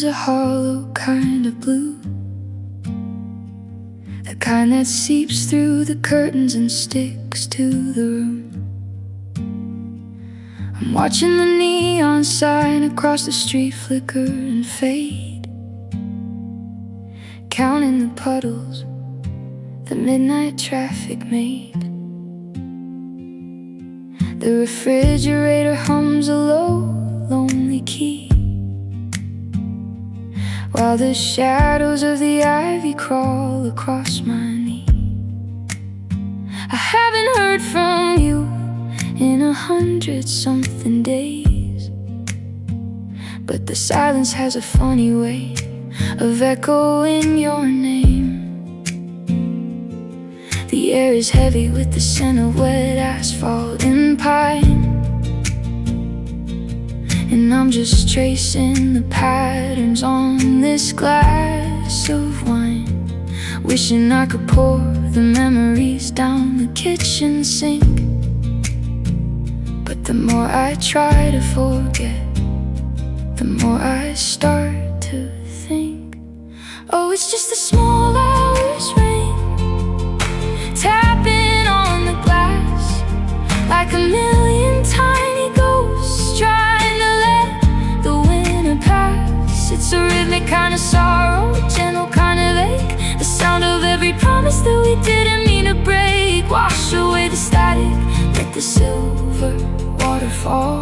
a hollow kind of blue, the kind that seeps through the curtains and sticks to the room. I'm watching the neon sign across the street flicker and fade, counting the puddles the midnight traffic made. The refrigerator hums a low, lonely key, while the shadows of the ivy crawl across my knee. I haven't heard from you in 100-something days, but the silence has a funny way of echoing your name. The air is heavy with the scent of wet asphalt and pine, and I'm just tracing the patterns on this glass of wine, wishing I could pour the memories down the kitchen sink. But the more I try to forget, the more I start to think, oh, it's just the small hours rain tapping on the glass, like a million tiny ghosts trying to let the winter pass. It's a rhythmic kind of sorrow, a gentle kind of ache, the sound of every promise that we didn't mean to break. Wash away the static, let the silver waterfall.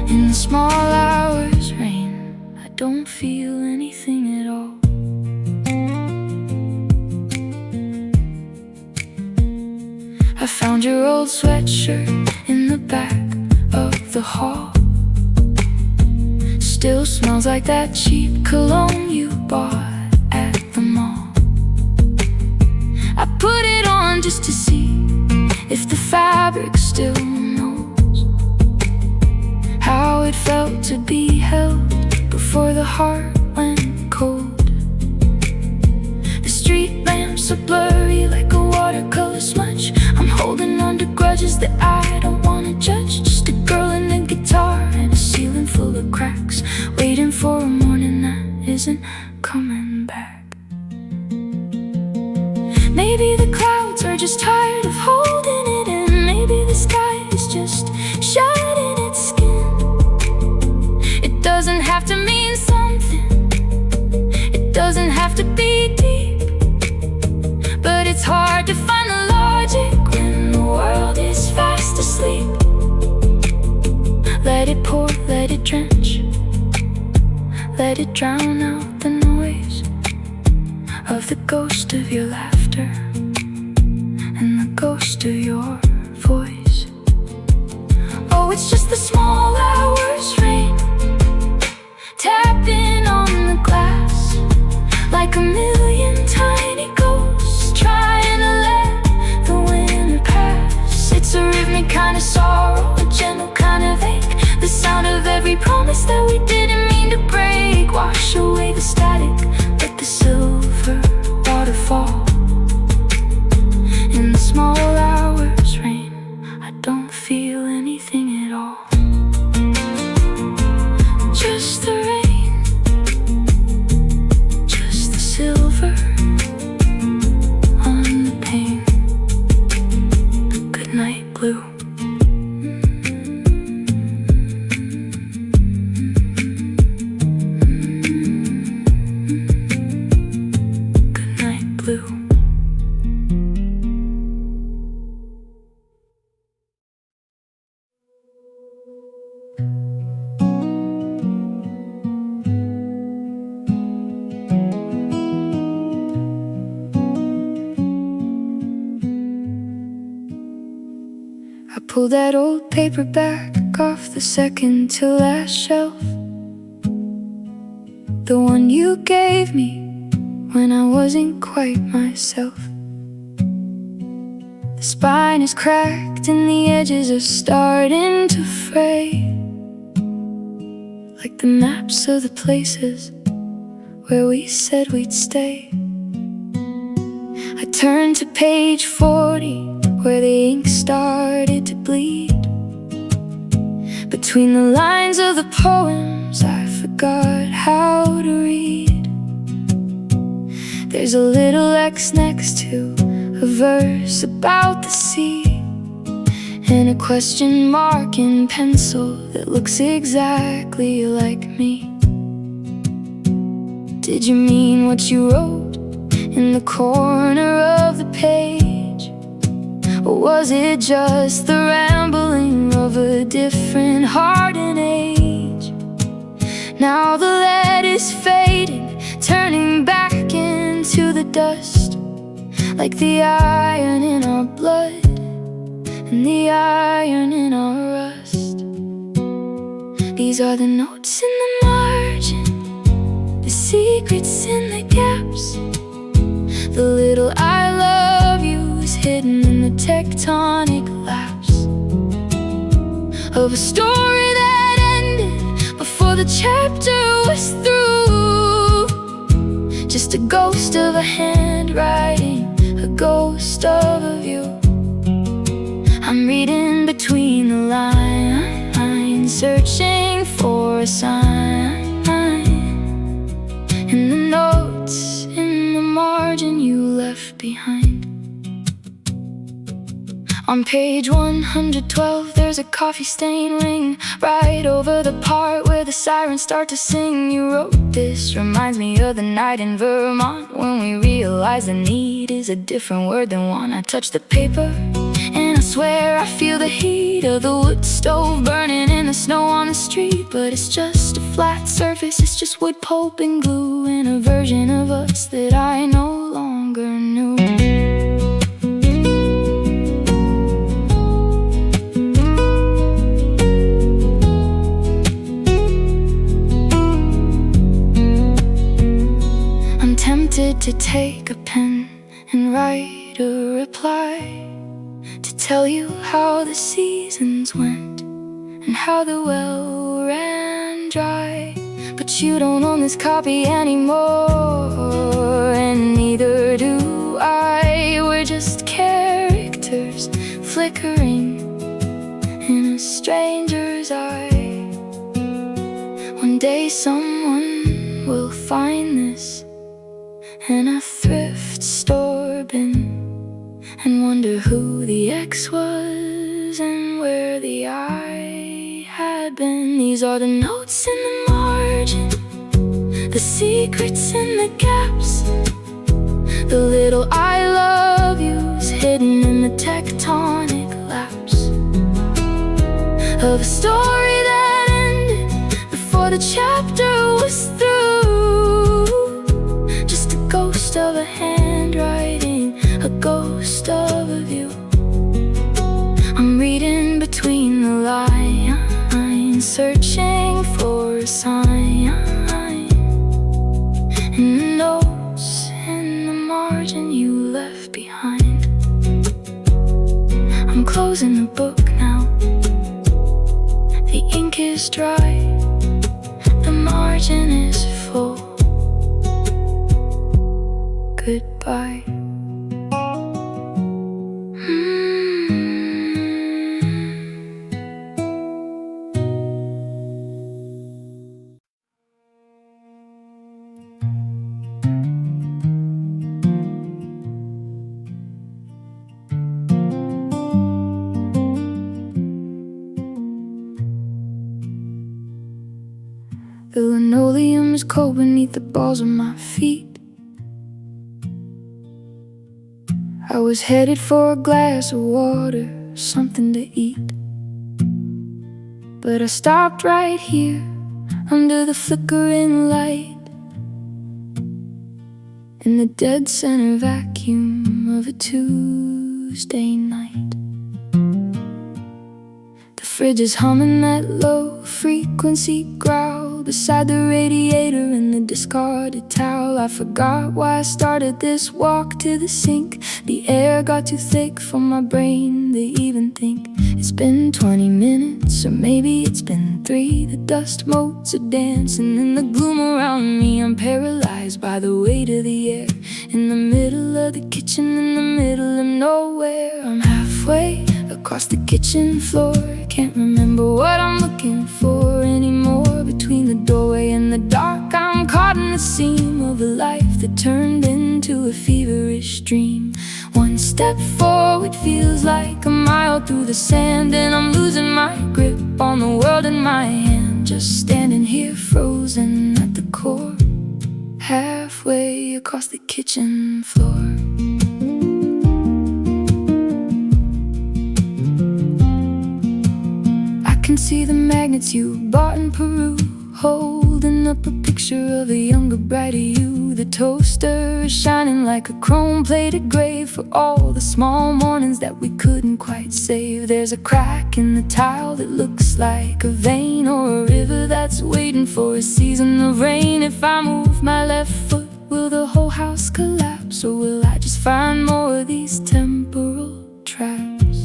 In the small hours rain, I don't feel anything at all. I found your old sweatshirt in the back of the hall. Still smells like that cheap cologne you bought at the mall. I put it on just to see if the fabric still knows how it felt to be held before the heart went cold. The street lamps are blurry like a watercolor smudge. I'm holding on to grudges that I don't want to judge. Just a girl and a guitar and a ceiling full of cracks, waiting for a morning that isn't coming back. Maybe the clouds are just tired of holding it in. Maybe the sky is just shedding its skin. It doesn't have to mean something, it doesn't have to be deep, but it's hard to find the logic when the world is fast asleep. Let it pour, let it drench, let it drown out the noise of the ghost of your laughter and the ghost of your voice. Oh, it's just the small hours rain tapping on the glass, like a million tiny ghosts trying to let the winter pass. It's a rhythmic kind of sorrow, a gentle kind of ache, the sound of every promise that we didn't mean to break. Wash away the static, let the silver waterfall. In the small hours rain, I don't feel anything at all. Just the rain, just the silver on the pane. Good night, blue. Good night, blue. I pulled that old paperback off the second to last shelf, the one you gave me when I wasn't quite myself. The spine is cracked and the edges are starting to fray, like the maps of the places where we said we'd stay. I turned to page 40, where the ink started to bleed. Between the lines of the poems I forgot forgot how to read. There's a little X next to a verse about the sea, and a question mark in pencil that looks exactly like me. Did you mean what you wrote in the corner of the page? Or was it just the rambling of a different heart and age? Now the lead is fading, turning back into the dust, like the iron in our blood and the iron in our rust. These are the notes in the margin, the secrets in the gaps. The little I love you is hidden in the tectonic lapse of a story that ended before the chapter was through. Just a ghost of a handwriting, a ghost of a view. I'm reading between the lines, searching for a sign in the notes in the margin you left behind. On page 112 there's a coffee stain ring right over the part where the sirens start to sing. You wrote, "This reminds me of the night in Vermont when we realized the need is a different word than want." I touch the paper and I swear I feel the heat of the wood stove burning in the snow on the street. But it's just a flat surface, it's just wood pulp and glue, and a version of us that I no longer knew. I'm tempted to take a pen and write a reply, to tell you how the seasons went and how the well ran dry. But you don't own this copy anymore, and neither do I. We're just characters flickering in a stranger's eye. One day someone will find this in a thrift store bin and wonder who the X was and where the I had been. These are the notes in the margin, the secrets in the gaps. The little I love you's hidden in the tectonic lapse of a story that ended before the chapter was through. Just a ghost of a handwriting, a ghost of a view. I'm reading between the lines, searching for a sign in the notes in the margin you left behind. I'm closing the book now, the ink is dry, the margin is full. Goodbye. The linoleum is cold beneath the balls of my feet. I was headed for a glass of water, something to eat, but I stopped right here under the flickering light, in the dead center vacuum of a Tuesday night. The fridge is humming that low frequency growl beside the radiator and the discarded towel. I forgot why I started this walk to the sink. The air got too thick for my brain to even think. It's been 20 minutes, or maybe it's been 3. The dust motes are dancing in the gloom around me. I'm paralyzed by the weight of the air, in the middle of the kitchen, in the middle of nowhere. I'm halfway across the kitchen floor, can't remember what I'm looking for anymore. Between the doorway and the the dark, I'm caught in the seam of a life that turned into a feverish dream. One step forward feels like a mile through the sand, and I'm losing my grip on the world in my hand. Just standing here frozen at the core, halfway across the kitchen floor. I can see the magnets you bought in Peru, holding up a picture of a younger, brighter you. The toaster is shining like a chrome-plated grave for all the small mornings that we couldn't quite save. There's a crack in the tile that looks like a vein, or a river that's waiting for a season of rain. If I move my left foot, will the whole house collapse, or will I just find more of these temporal traps?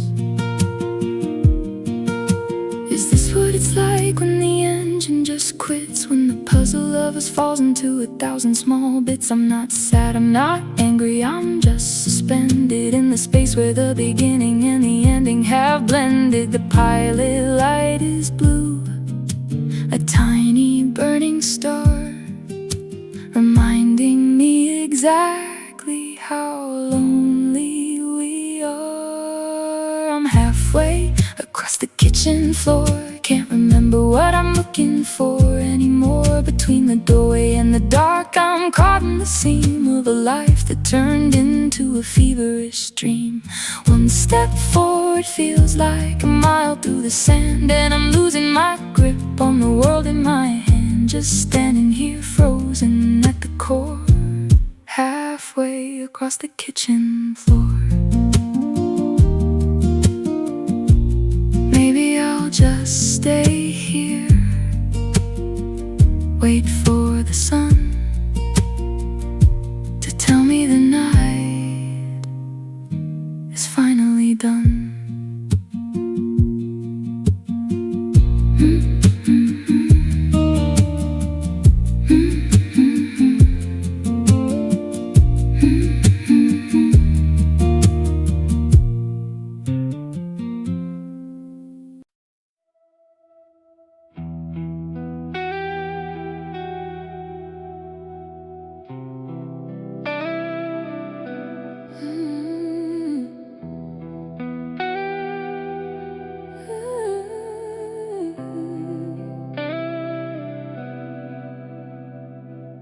Is this what it's like when the engine just quits, when the puzzle of us falls into 1,000 small bits? I'm not sad, I'm not angry, I'm just suspended in the space where the beginning and the ending have blended. The pilot light is blue, a tiny burning star, reminding me exactly how lonely we are. I'm halfway across the kitchen floor, can't remember what I'm looking for anymore. Between the doorway and the dark, I'm caught in the seam of a life that turned into a feverish dream. One step forward feels like a mile through the sand, and I'm losing my grip on the world in my hand. Just standing here frozen at the core, halfway across the kitchen floor. Maybe I'll just stay here, wait for the sun to tell me the night is finally done.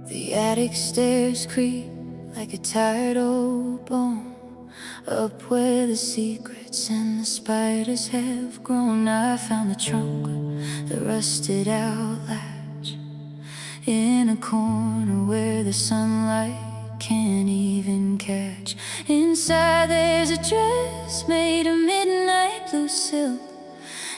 The attic stairs creak like a tired old bone, up where the secrets and the spiders have grown. I found the trunk, the rusted out latch, in a corner where the sunlight can't even catch. Inside there's a dress made of midnight blue silk,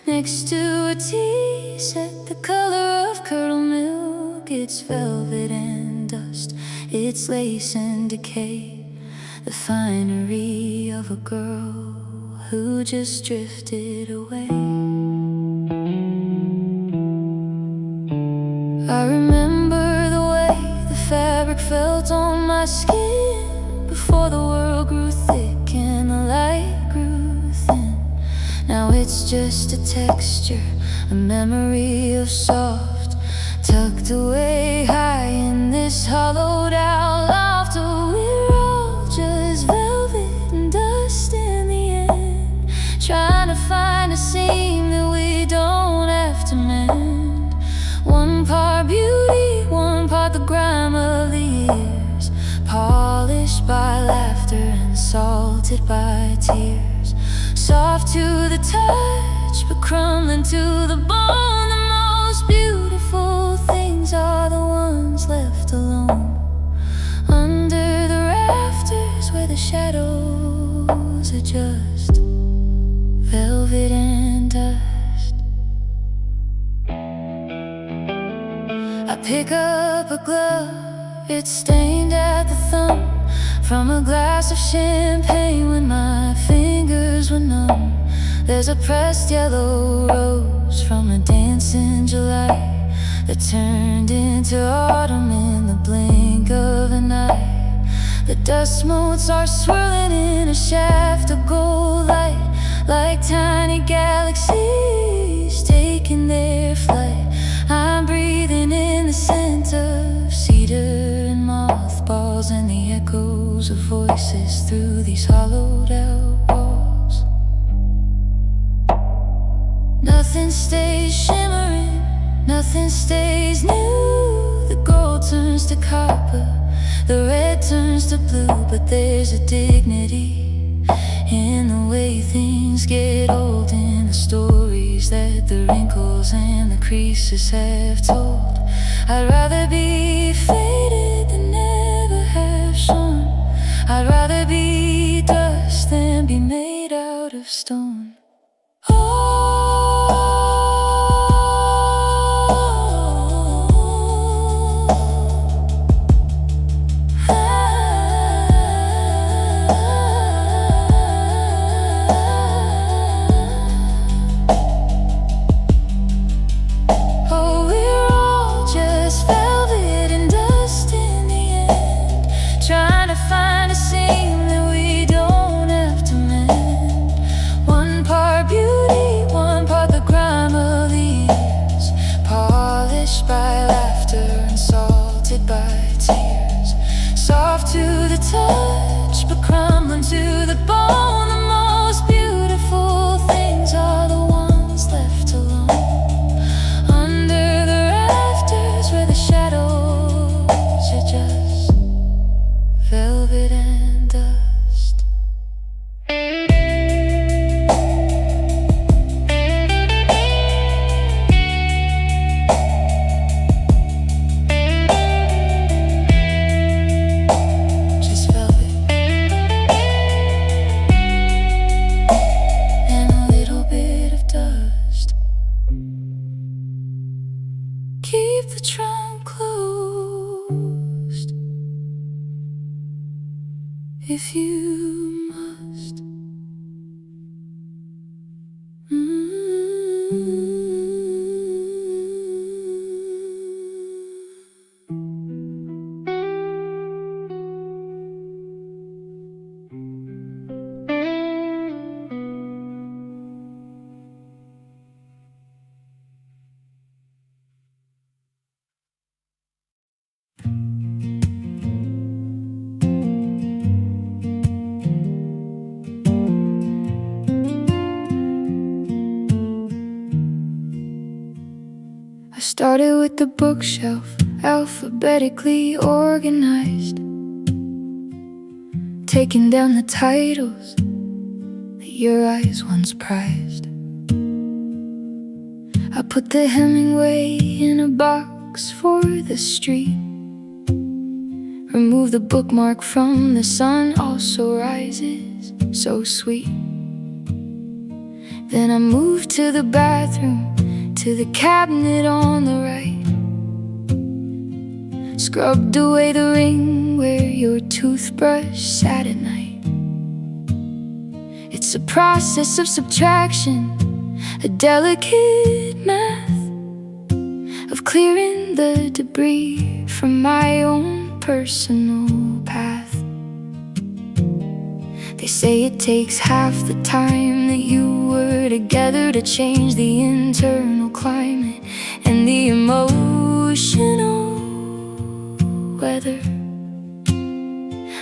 next to a tea set the color of curdled milk. It's velvet and dust, it's lace and decay, the finery of a girl who just drifted away. I remember the way the fabric felt on my skin before the world grew thick and the light grew thin. Now it's just a texture, a memory of soft, tucked away high in this hollowed out loft. Oh, we're all just velvet and dust in the end, trying to find a seam that we don't have to mend. One part beauty, one part the grime of the years, polished by laughter and salted by tears. Soft to the touch, but crumbling to the bone. The most beautiful things are the ones left alone, under the rafters where the shadows are just velvet and dust. I pick up a glove, it's stained at the thumb, from a glass of champagne when my fingers were numb. There's a pressed yellow rose from a dance in July that turned into autumn in the blink of an eye. The dust motes are swirling in a shaft of gold light, like tiny galaxies taking their flight. I'm breathing in the scent of voices through these hollowed out walls. Nothing stays shimmering, nothing stays new. The gold turns to copper, the red turns to blue. But there's a dignity in the way things get old, in the stories that the wrinkles and the creases have told. I'd rather be faded than never have shone. I'd rather be dust than be made out of stone. Touch, but crumbling to the bone. The most beautiful things are the ones left alone, under the rafters where the shadows are just velvet and dust. Keep the trunk closed if you must. Started with the bookshelf, alphabetically organized, taking down the titles that your eyes once prized. I put the Hemingway in a box for the street, remove the bookmark from The Sun Also Rises, so sweet. Then I moved to the bathroom, to the cabinet on the right, scrubbed away the ring where your toothbrush sat at night. It's a process of subtraction, a delicate math of clearing the debris from my own personal path. They say it takes half the time that you were together to change the internal climate and the emotional weather.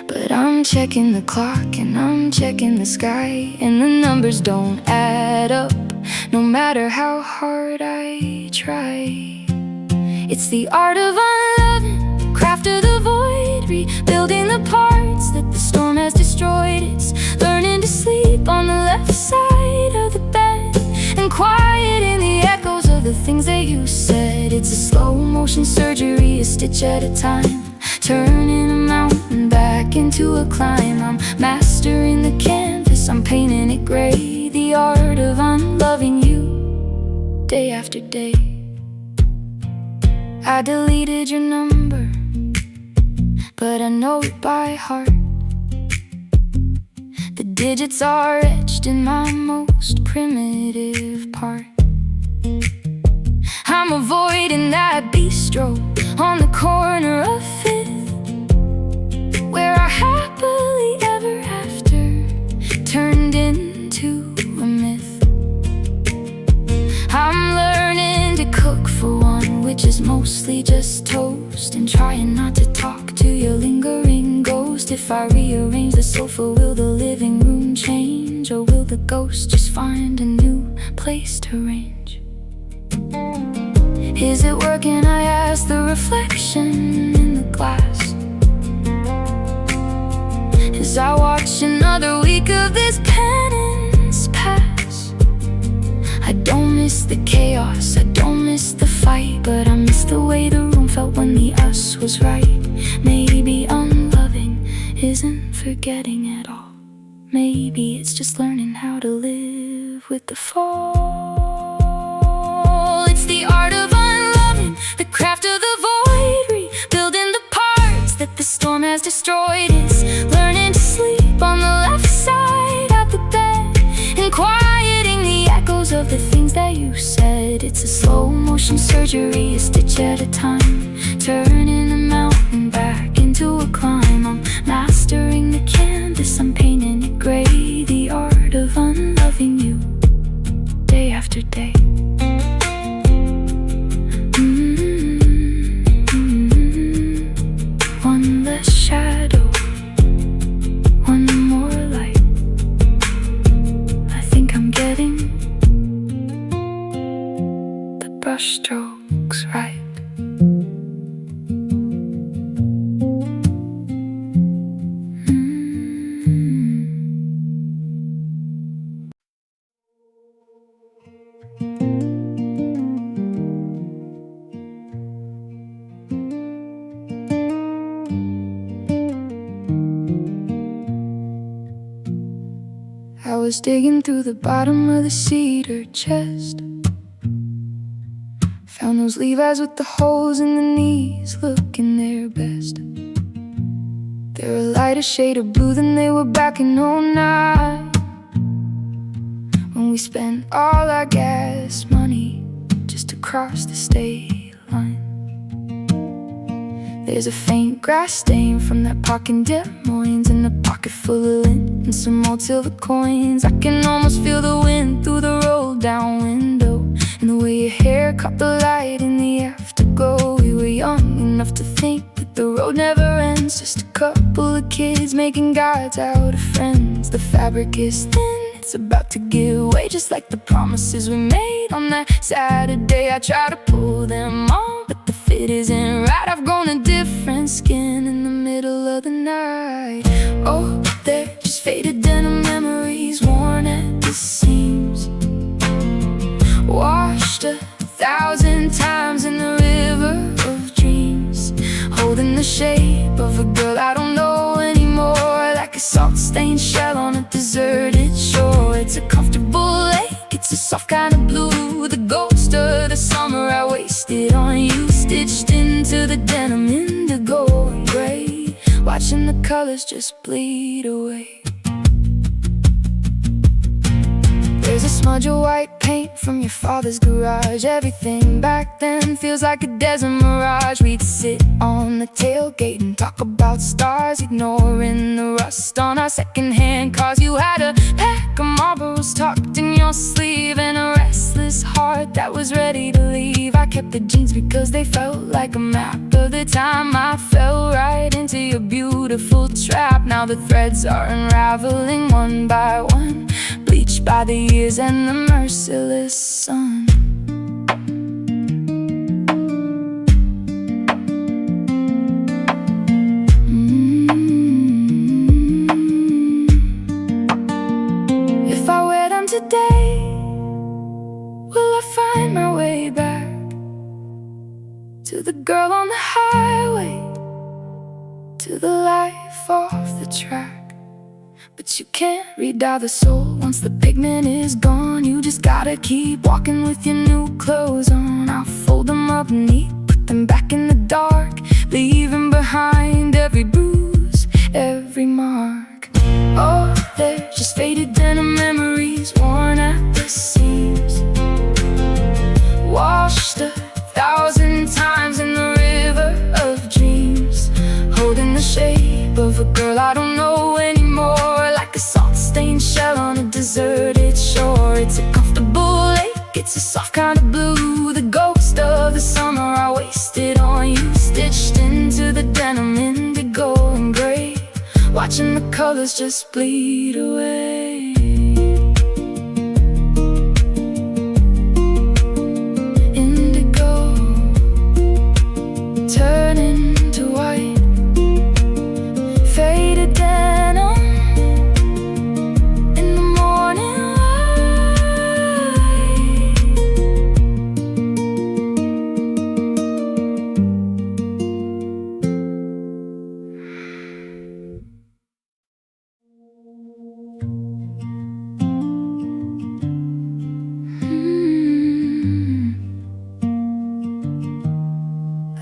But I'm checking the clock and I'm checking the sky, and the numbers don't add up, no matter how hard I try. It's the art of unloving, the craft of the void, rebuilding the parts that the storm has destroyed. It's learning to sleep on the left side of the bed and quieting the echoes of the things that you said. It's a slow motion surgery, a stitch at a time, turning a mountain back into a climb. I'm mastering the canvas, I'm painting it gray, the art of unloving you day after day. I deleted your number, but I know it by heart. The digits are etched in my most primitive part. I'm avoiding that bistro on the corner of Fifth, where our happily ever after turned into a myth. I'm learning to cook for one, which is mostly just toast, and trying not to talk to your lingering ghost. If if I rearrange the sofa, will the living room change? Or will the ghost just find a new place to range? Is it working? I ask the reflection in the glass as I watch another week of this penance pass. I don't miss the chaos, I don't miss the fight, but I miss the way the room felt when the us was right. Maybe unloving isn't forgetting at all. Maybe it's just learning how to live with the fall. It's the art of unloving, the craft of the void, rebuilding the parts that the storm has destroyed. It's learning to sleep on the left side of the bed and quieting the echoes of the things that you said. It's a slow motion surgery, a stitch at a time, turning a mountain back into a climb. I'm mastering the canvas, I'm painting it gray. The art of unloving you, day after day. One less shadow, one more light. I think I'm getting the brush strokes right. I was digging through the bottom of the cedar chest, found those Levi's with the holes in the knees, looking their best. They were a lighter shade of blue than they were back in '09, when we spent all our gas money just to cross the state line. There's a faint grass stain from that park in Des Moines, and a pocket full of lint and some old silver coins. I can almost feel the wind through the roll down window, and the way your hair caught the light in the afterglow. We were young enough to think that the road never ends, just a couple of kids making gods out of friends. The fabric is thin, it's about to give way, just like the promises we made on that Saturday. I try to pull them on, but the fit isn't right. I've grown a different skin in the middle of the night. Oh, they're just faded denim memories, worn at the seams, washed 1,000 times in the river of dreams, holding the shape of a girl I don't know anymore, like a salt-stained shell on a deserted shore. It's a comfortable lake, it's a soft kind of blue, the ghost of the summer I wasted on you, stitched into the denim indigo and gray, watching the colors just bleed away. There's a smudge of white paint from your father's garage. Everything back then feels like a desert mirage. We'd sit on the tailgate and talk about stars, ignoring the rust on our secondhand cars. You had a pack of Marlboros tucked in your sleeve and a restless heart that was ready to leave. I kept the jeans because they felt like a map of the time I fell right into your beautiful trap. Now the threads are unraveling one by one, bleached by the years and the merciless sun. If I wear them today, will I find my way back to the girl on the highway, to the life off the track? But you can't redial the soul once the pigment is gone. You just gotta keep walking with your new clothes on. I'll fold them up neat, put them back in the dark, leaving behind every bruise, every mark. Oh, they're just faded denim memories, worn at the seams, washed 1,000 times in the river of dreams, holding the shape of a girl I don't know anymore, like a salt-stained shell on a deserted shore. It's a comfortable lake, it's a soft kind of blue, the ghost of the summer I wasted on you, stitched into the denim indigo watching the colors just bleed away. Indigo turning to white, faded denim in the morning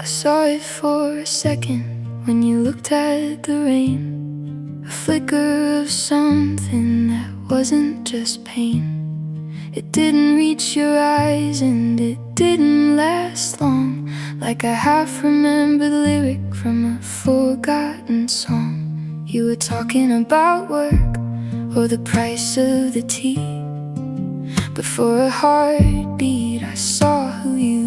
I saw it for a second when you looked at the rain, a flicker of something that wasn't just pain. It didn't reach your eyes and it didn't last long, like I half remember the lyric from a forgotten song. You were talking about work or the price of the tea, but for a heartbeat I saw who you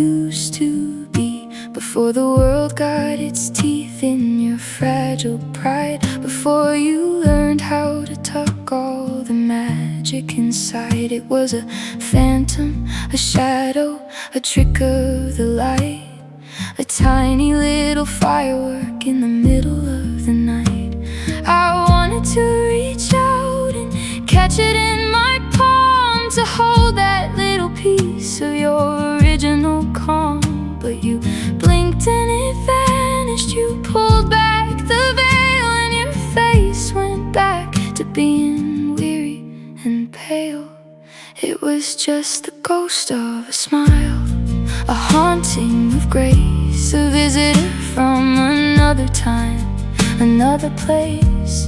used to be. Before the world got its teeth in your fragile pride, before you learned how to tuck all the magic inside. It was a phantom, a shadow, a trick of the light, a tiny little firework in the middle of the night. I wanted to reach out and catch it in my palm, to hold that little piece of your original calm. But you blinked and it vanished. You pulled back the veil and your face went back to being weary and pale. It was just the ghost of a smile, a haunting of grace, a visitor from another time, another place.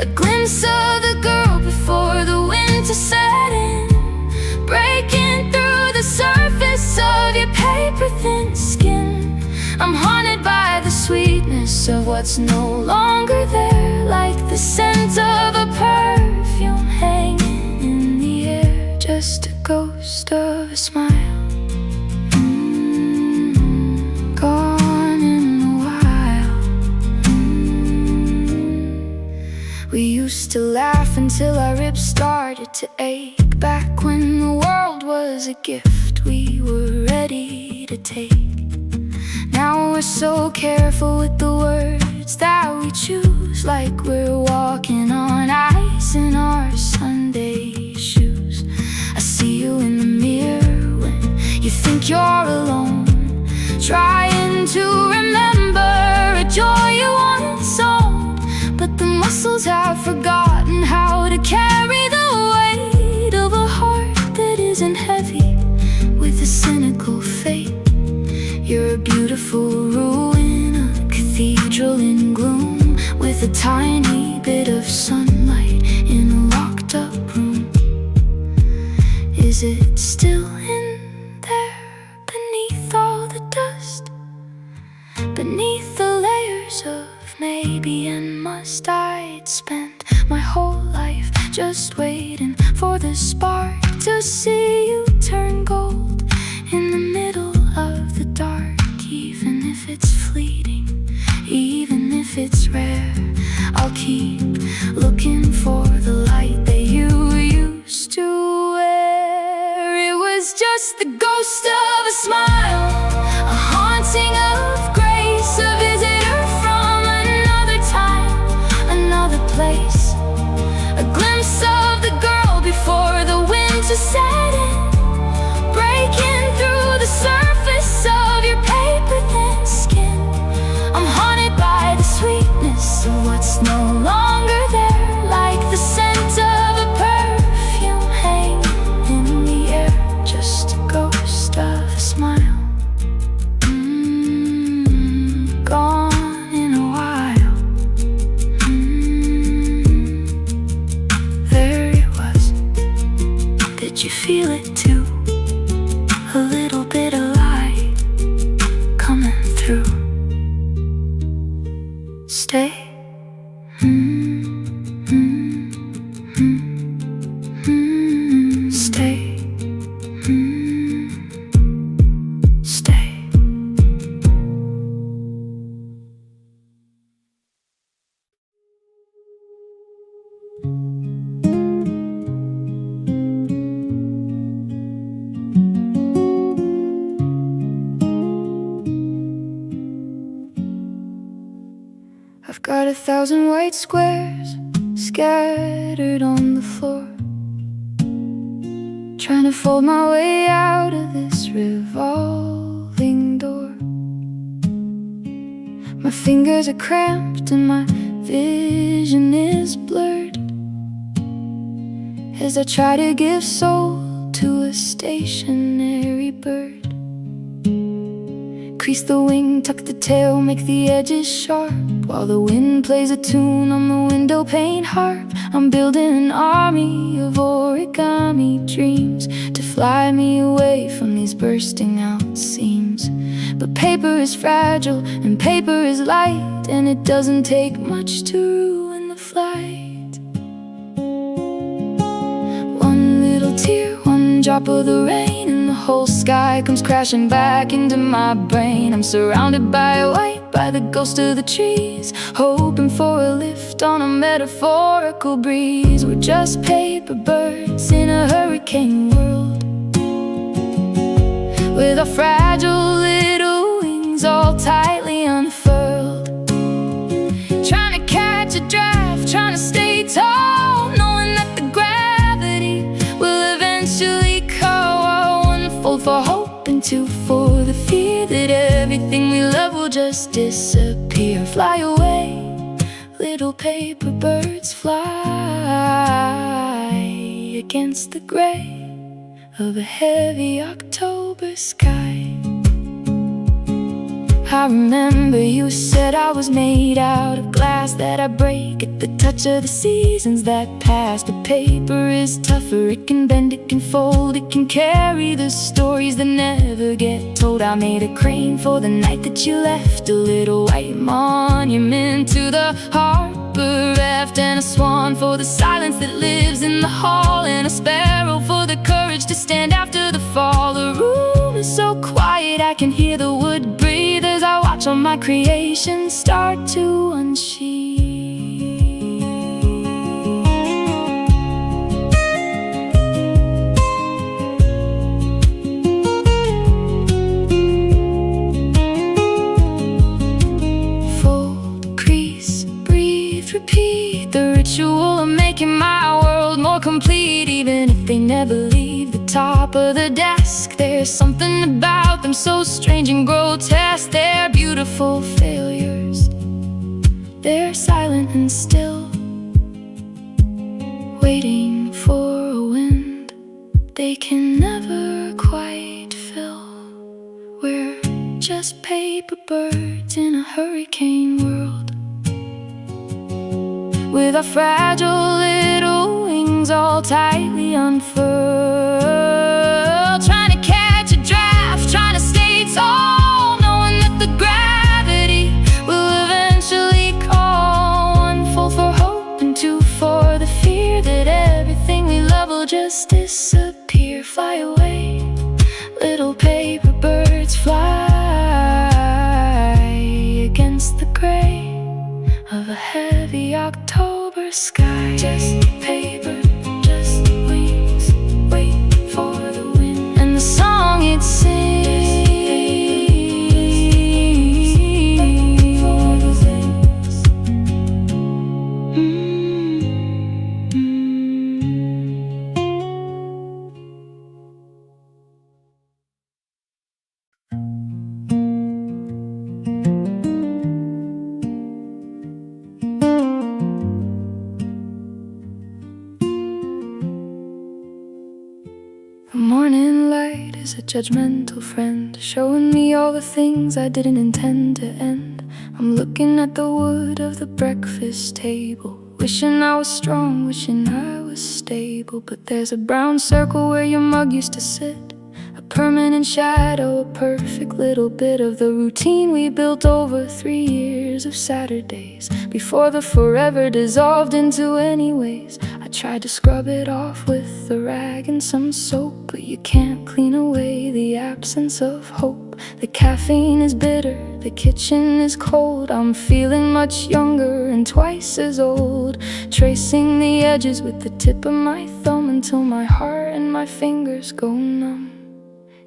A glimpse of the girl before the winter set in, breaking through the surface of your paper-thin skin. I'm haunted by the sweetness of what's no longer there, like the scent of a perfume hanging in the air. Just a ghost of a smile, gone in a while. We used to laugh until our ribs started to ache, back when the world was a gift we were ready to take. Now we're so careful with the words that we choose, like we're walking on ice in our Sunday shoes. I see you in the mirror when you think you're alone, trying to remember a joy you once owned. But the muscles have forgotten how to carry the weight of a heart that isn't heavy with a cynical fate. You're a beautiful ruin, a cathedral in gloom, with a tiny bit of sunlight in a locked up room. Is it still in there beneath all the dust, beneath the layers of maybe and must? I'd spent my whole life just waiting for the spark to see you turn gold in the middle of the dark. Even if it's fleeting, even if it's rare, I'll keep looking for the light that you used to wear. It was just the ghost of a smile, a haunting of grace, a visitor from another time, another place. A glimpse of the girl before the winter set in, breaking through the surface of your paper-thin skin. I'm haunted by the sweetness of what's no longer there, like the scent of a perfume hanging in the air. Just a ghost of a smile, gone in a while. There it was. Did you feel it too? A little bit of light coming through. Stay. Stay. Stay. I've got 1,000 white squares scattered on the floor, trying to fold my way out of this revolving door. My fingers are cramped and my vision is blurred as I try to give soul to a stationary bird. Crease the wing, tuck the tail, make the edges sharp, while the wind plays a tune on the window pane harp. I'm building an army of origami dreams to fly me away from these bursting out seams. But paper is fragile and paper is light, and it doesn't take much to ruin the flight. One little tear, one drop of the rain, and the whole sky comes crashing back into my brain. I'm surrounded by white, by the ghost of the trees, hoping for a lift on a metaphorical breeze. We're just paper birds in a hurricane world, with our fragile little wings all tightly unfurled, trying to catch a draft, trying to stay tall, knowing that the gravity will eventually call. One fold for hope and two for the fear that everything we love will just disappear. Fly away, little paper birds, fly against the gray of a heavy October sky. I remember you said I was made out of glass, that I break at the touch of the seasons that pass. But paper is tougher, it can bend, it can fold, it can carry the stories that never get told. I made a crane for the night that you left, a little white monument to the harbor raft, and a swan for the silence that lives in the hall, and a sparrow for the courage to stand after the fall. The room is so quiet I can hear the wood breathe as I watch all my creations start to unsheathe. Fold, crease, breathe, repeat the ritual of making my world more complete. Even if they never leave the top of the desk, there's something about them so strange and grotesque. They're beautiful failures, they're silent and still, waiting for a wind they can never quite fill. We're just paper birds in a hurricane world, with our fragile little wings all tightly unfurled, trying to catch a draft, trying to stay tall, knowing that the gravity will eventually call. One fold for hope and two for the fear that everything we love will just disappear. Fly away, little paper birds, fly against the gray of a heavy October sky. Just paper, just wings, wait for the wind, and the song it sings. The morning light is a judgmental friend, showing me all the things I didn't intend to end. I'm looking at the wood of the breakfast table, wishing I was strong, wishing I was stable. But there's a brown circle where your mug used to sit, a permanent shadow, a perfect little bit of the routine we built over 3 years of Saturdays, before the forever dissolved into anyways. I tried to scrub it off with a rag and some soap, but you can't clean away the absence of hope. The caffeine is bitter, the kitchen is cold. I'm feeling much younger and twice as old, tracing the edges with the tip of my thumb until my heart and my fingers go numb.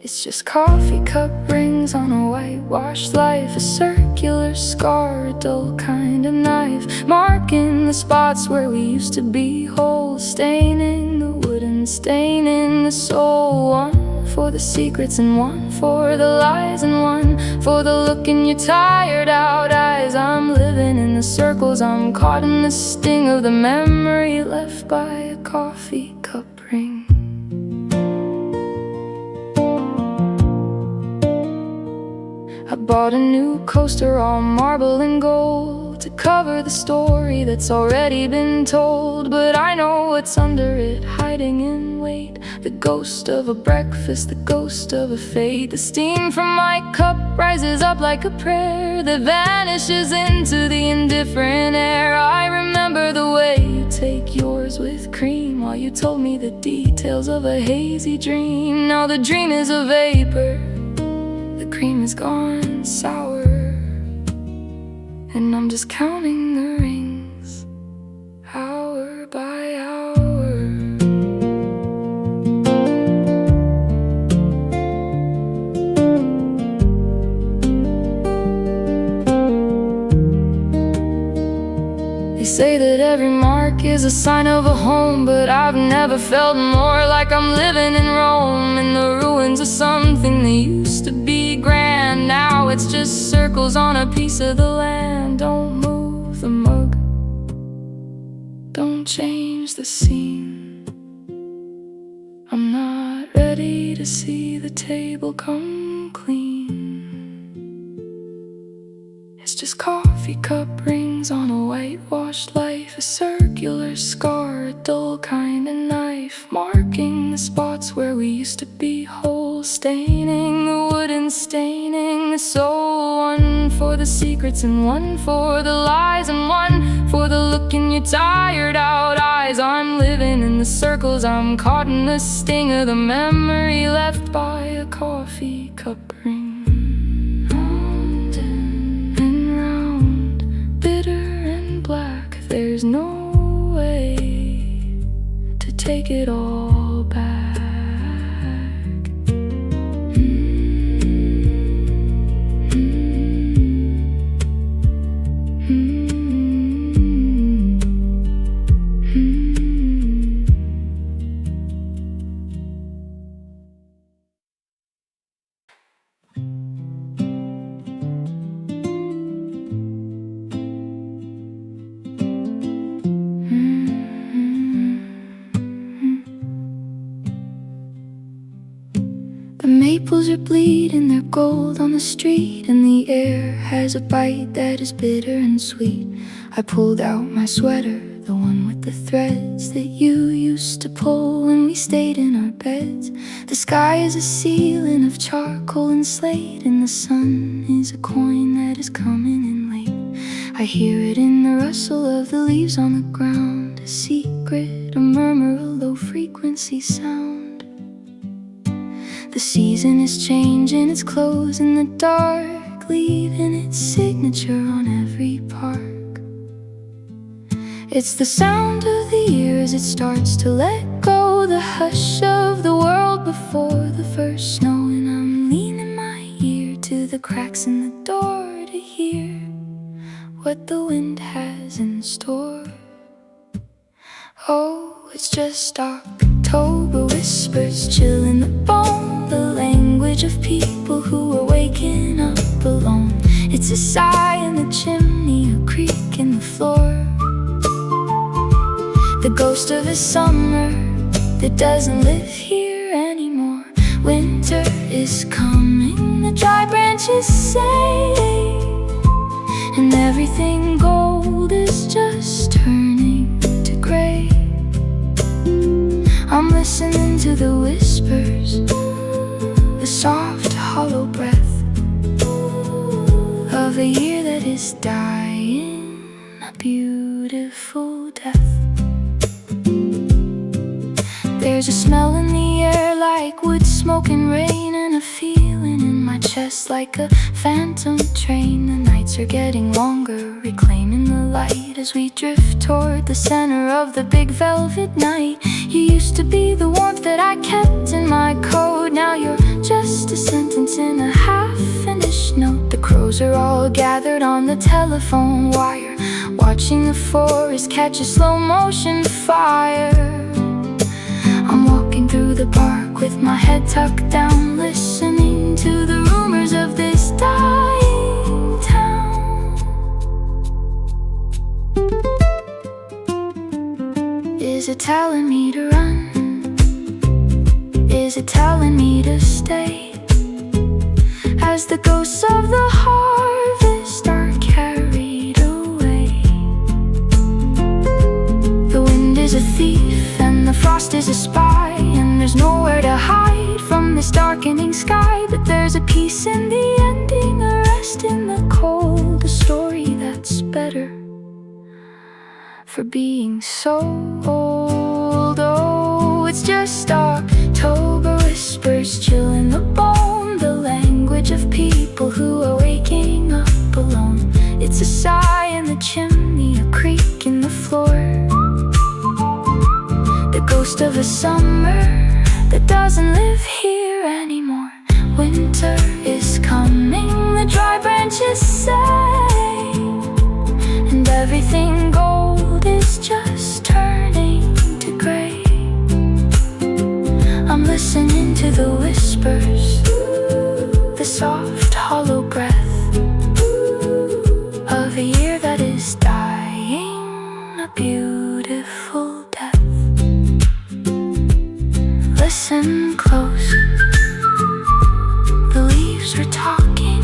It's just coffee cup rings on a whitewashed life, a circular scar, a dull kind of knife, marking the spots where we used to be whole, staining the wood and staining the soul. One for the secrets and one for the lies, and one for the look in your tired out eyes. I'm living in the circles, I'm caught in the sting of the memory left by a coffee cup ring. I bought a new coaster, all marble and gold, to cover the story that's already been told. But I know what's under it, hiding in wait, the ghost of a breakfast, the ghost of a fate. The steam from my cup rises up like a prayer that vanishes into the indifferent air. I remember the way you take yours with cream, while you told me the details of a hazy dream. Now the dream is a vapor, the cream is gone sour, and I'm just counting the rings, hour by hour. They say that every mark is a sign of a home, but I've never felt more like I'm living in Rome, in the ruins of something that used to be grand. Now it's just circles on a piece of the land. Don't move the mug, don't change the scene. I'm not ready to see the table come clean. It's just coffee cup rings on a whitewashed life, a circular scar, a dull kind of knife, marking the spots where we used to be whole, staining the wood and staining the soul. One for the secrets and one for the lies, and one for the look in your tired out eyes. I'm living in the circles, I'm caught in the sting of the memory left by a coffee cup ring. Round and round, bitter and black, there's no way to take it all back. The maples are bleeding their gold on the street, and the air has a bite that is bitter and sweet. I pulled out my sweater, the one with the threads that you used to pull when we stayed in our beds. The sky is a ceiling of charcoal and slate, and the sun is a coin that is coming in late. I hear it in the rustle of the leaves on the ground, a secret, a murmur, a low frequency sound. The season is changing its clothes in the dark, leaving its signature on every park. It's the sound of the year as it starts to let go, the hush of the world before the first snow. And I'm leaning my ear to the cracks in the door to hear what the wind has in store. Oh, it's just October whispers chill in the bone, the language of people who are waking up alone. It's a sigh in the chimney, a creak in the floor, the ghost of a summer that doesn't live here anymore. Winter is coming, the dry branches say, and everything gold is just turning to gray. I'm listening to the whispers, the soft hollow breath of a year that is dying a beautiful death. There's a smell in the air like wood smoke and rain, and a feeling in my chest like a phantom train. The nights are getting longer, reclaiming the light as we drift toward the center of the big velvet night. You used to be the warmth that I kept in my coat. Now you're just a sentence in a half-finished note. The crows are all gathered on the telephone wire, watching the forest catch a slow-motion fire. I'm walking through the park with my head tucked down, listening to the rumors of this dying town. Is it telling me to run? Is it telling me to stay? As the ghosts of the harvest are carried away. The wind is a thief and the frost is a spy, and there's nowhere to hide from this darkening sky. But there's a peace in the ending, a rest in the cold, a story that's better for being so old. Oh, it's just October whispers chill in the bone, the language of people who are waking up alone. It's a sigh in the chimney, a creak in the floor, the ghost of a summer that doesn't live here anymore. Winter is coming, the dry branches say, and everything gold is just turning to gray. I'm listening to the whispers, the soft hollow breath of a year that is dying a beautiful death. Listen close, the leaves are talking.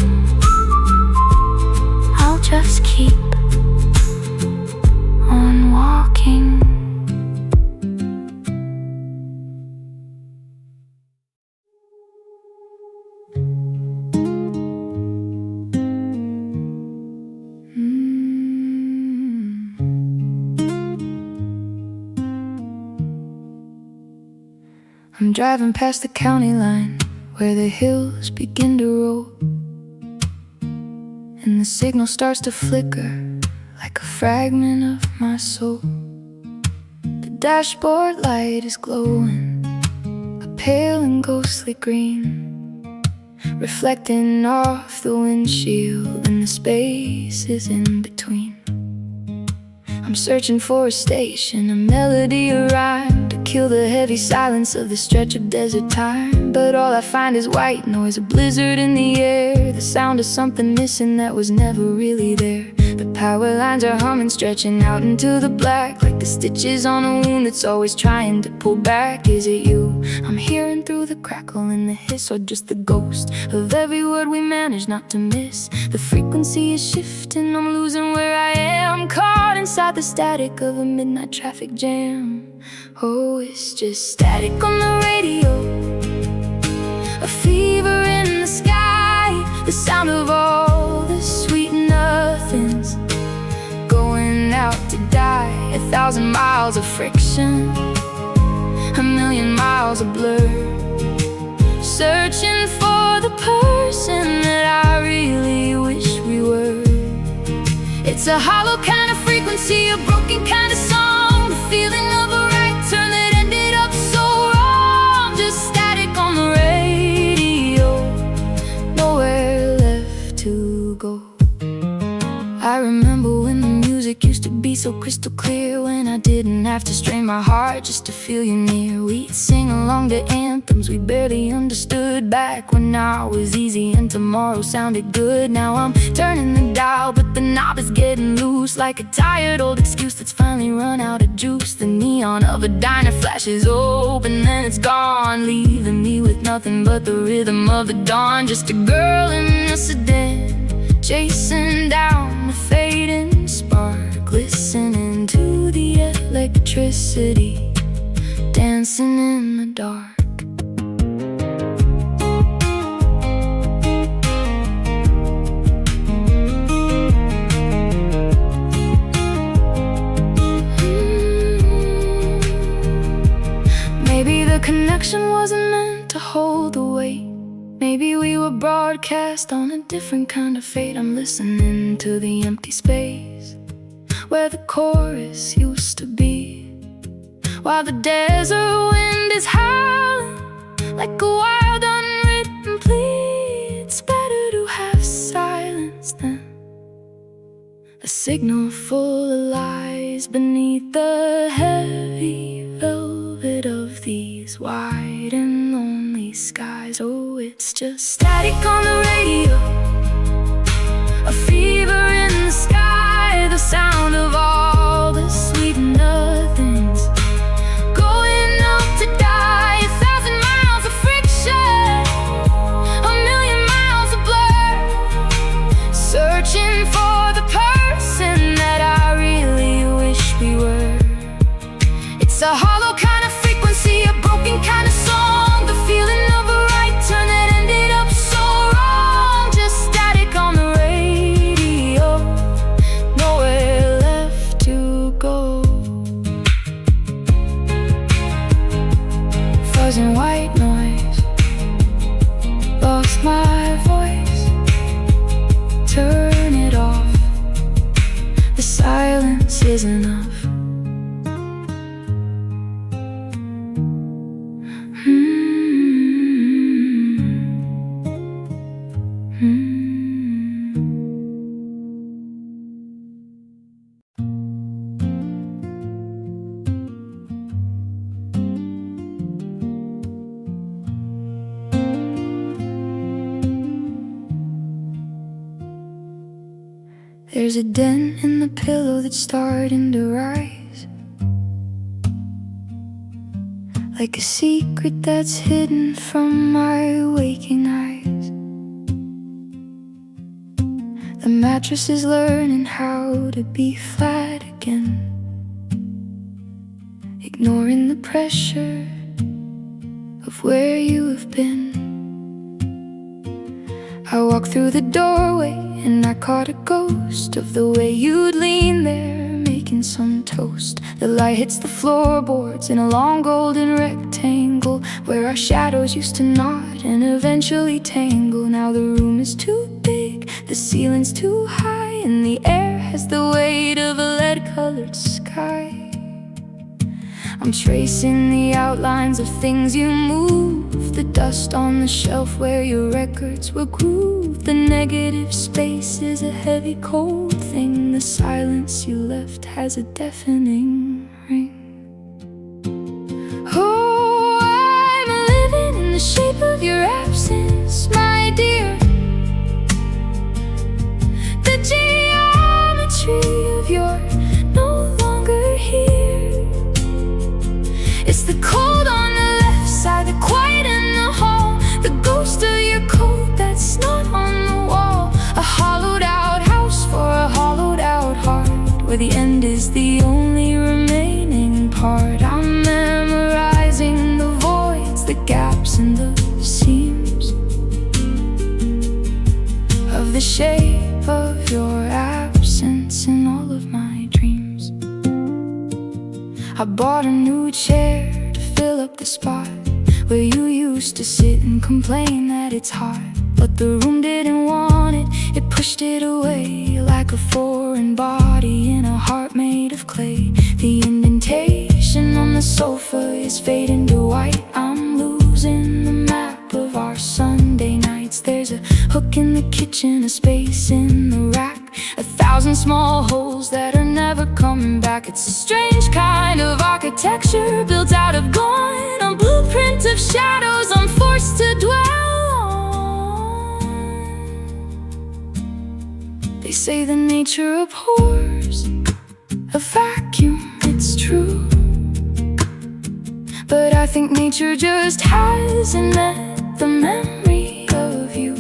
I'll just keep on walking. I'm driving past the county line where the hills begin to roll, and the signal starts to flicker like a fragment of my soul. The dashboard light is glowing, a pale and ghostly green, reflecting off the windshield and the spaces in between. I'm searching for a station, a melody, a rhyme to kill the heavy silence of the stretch of desert time. But all I find is white noise, a blizzard in the air, the sound of something missing that was never really there. The power lines are humming, stretching out into the black, like the stitches on a wound that's always trying to pull back. Is it you I'm hearing through the crackle and the hiss, or just the ghost of every word we manage not to miss? The frequency is shifting, I'm losing where I am, caught inside the static of a midnight traffic jam. Oh, it's just static on the radio, a fever in the sky, the sound of all the sweet nothings going out to die. 1,000 miles of friction, a million miles of blur, searching for the person that I really wish we were. It's a hollow kind of frequency, a broken kind of song, the feeling of a right turn that ended up so wrong. Just static on the radio, nowhere left to go. I remember when the music used to be so crystal clear, when I didn't have to strain my heart just to feel you near. We'd sing along to anthems we barely understood, back when now was easy and tomorrow sounded good. Now I'm turning the dial, but the knob is getting loose, like a tired old excuse that's finally run out of juice. The neon of a diner flashes open, then it's gone, leaving me with nothing but the rhythm of the dawn. Just a girl in a sedan, chasing down the fading spark, listening to the electricity, dancing in the dark. Maybe the connection wasn't meant to hold the weight. Maybe we were broadcast on a different kind of fate. I'm listening to the empty space where the chorus used to be, while the desert wind is howling like a wild unwritten plea. It's better to have silence than a signal full of lies beneath the heavy velvet of these wide and lonely skies. Oh, it's just static on the radio, a fever in the sky, the sound of all the sweet nothings going up to die. 1,000 miles of friction, a million miles of blur, searching for the person that I really wish we were. It's a hollow kind of frequency, a broken kind of song, the feeling of a right turn that ended up so wrong. Just static on the radio, nowhere left to go. Fuzz and white noise, lost my voice, turn it off, the silence is enough. There's a dent in the pillow that's starting to rise, like a secret that's hidden from my waking eyes. The mattress is learning how to be flat again, ignoring the pressure of where you have been. I walked through the doorway and I caught a ghost of the way you'd lean there, making some toast. The light hits the floorboards in a long golden rectangle, where our shadows used to nod and eventually tangle. Now the room is too big, the ceiling's too high, and the air has the weight of a lead-colored sky. I'm tracing the outlines of things you move, the dust on the shelf where your records were grooved. The negative space is a heavy, cold thing. The silence you left has a deafening ring. Oh, I'm living in the shape of your absence, my dear. The geometry of your no longer here. It's the cold on the left side, the quiet in the hall, the ghost of your coat that's not on the wall. A hollowed out house for a hollowed out heart, where the end is the only remaining part. I'm memorizing the voids, the gaps and the seams of the shape of your absence in all of my dreams. I bought a new chair to fill up the spot where you used to sit and complain that it's hot. But the room didn't want it, it pushed it away like a foreign body in a heart made of clay. The indentation on the sofa is fading to white. I'm losing the map of our Sunday nights. There's a hook in the kitchen, a space in the rack, 1,000 small holes that are never coming back. It's a strange kind of architecture built out of gone, a blueprint of shadows I'm forced to dwell on. They say the nature abhors a vacuum, it's true, but I think nature just hasn't met the memory of you.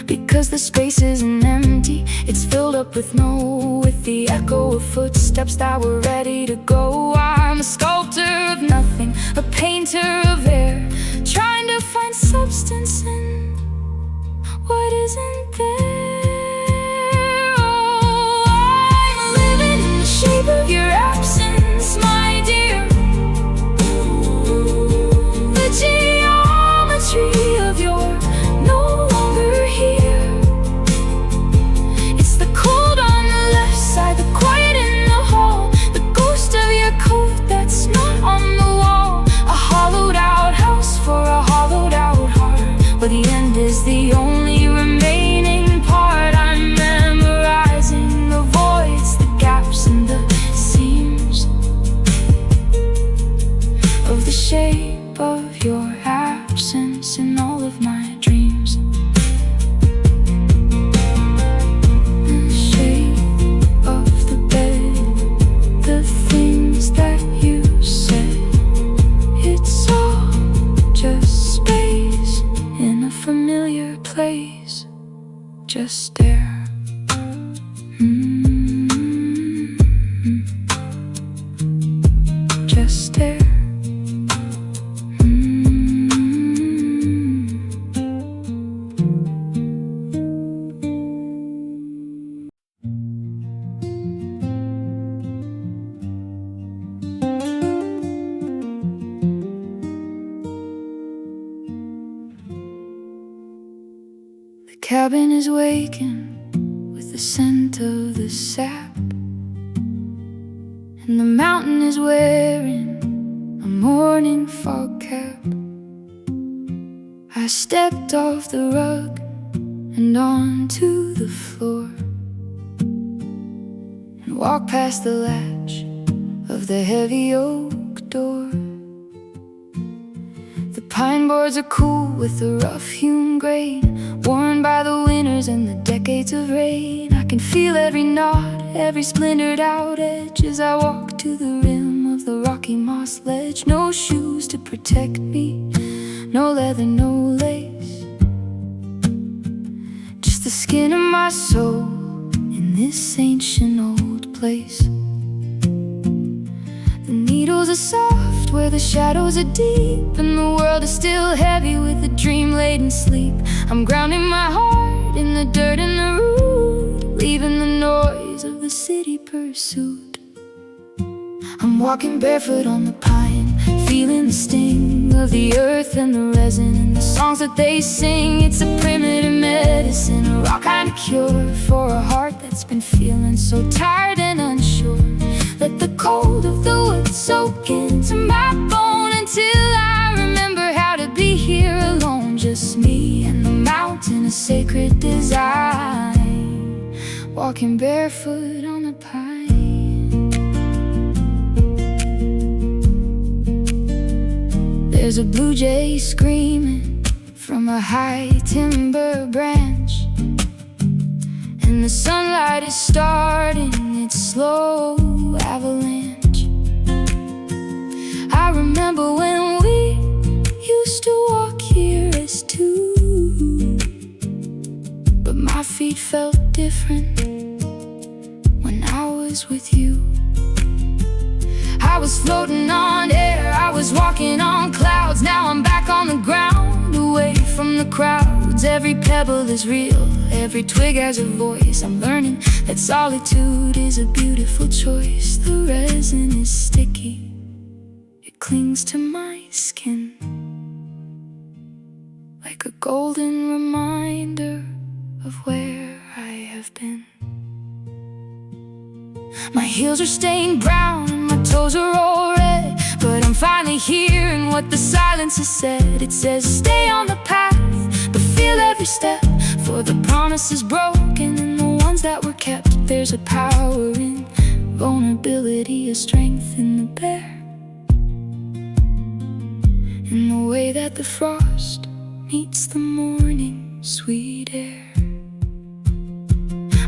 Because the space isn't empty, it's filled up with the echo of footsteps that were ready to go. I'm a sculptor of nothing, a painter of air, trying to find substance in what isn't there. Oh, I'm living in the shape of your absence, my dear. The geometry of your no longer here. It's the cold on the left robin is waking with the scent of the sap, and the mountain is wearing a morning fog cap. I stepped off the rug and onto the floor, and walked past the latch of the heavy oak door. The pine boards are cool with the rough-hewn grain, worn by the winters and the decades of rain. I can feel every knot, every splintered out edge as I walk to the rim of the rocky moss ledge. No shoes to protect me, no leather, no lace, just the skin of my soul in this ancient old place. The needles are soft where the shadows are deep, and the world is still heavy with a dream-laden sleep. I'm grounding my heart in the dirt and the root, leaving the noise of the city pursuit. I'm walking barefoot on the pine, feeling the sting of the earth and the resin and the songs that they sing. It's a primitive medicine, a raw kind of cure for a heart that's been feeling so tired and unsure. Let the cold of the wood soak into my bone until I remember how to be here alone. Just me and the mountain, a sacred design, walking barefoot on the pine. There's a blue jay screaming from a high timber branch, and the sunlight is starting its slow avalanche. I remember when we used to walk here as two, but my feet felt different when I was with you. I was floating on air, I was walking on clouds. Now I'm back on the ground, away from the crowds. Every pebble is real, every twig has a voice. I'm learning that solitude is a beautiful choice. The resin is sticky, it clings to my skin like a golden reminder of where I have been. My heels are stained brown and my toes are all red, but I'm finally hearing what the silence has said. It says stay on the path, but feel every step, for the promise is broken and the ones that were kept. There's a power in vulnerability, a strength in the bare, in the way that the frost meets the morning sweet air.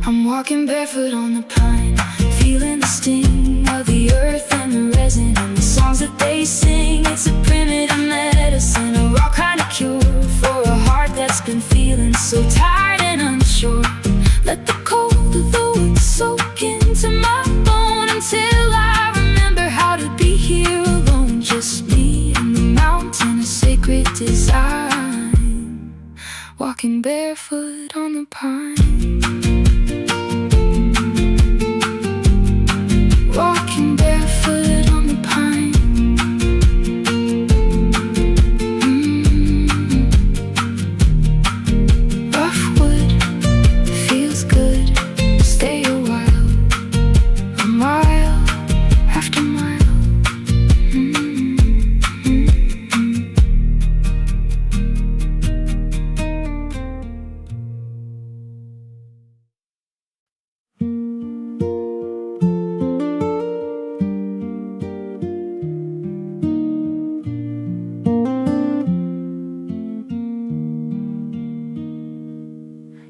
I'm walking barefoot on the pine, feeling the sting of the earth and the resin and the songs that they sing. It's a primitive medicine, a raw kind of cure for a heart that's been feeling so tired and unsure. Let the cold of the wood soak into my bone until I remember how to be here alone. Just me and the mountain, a sacred design, walking barefoot on the pine. Walking barefoot on the pine. Rough wood feels good. Stay a while, a mile after mile.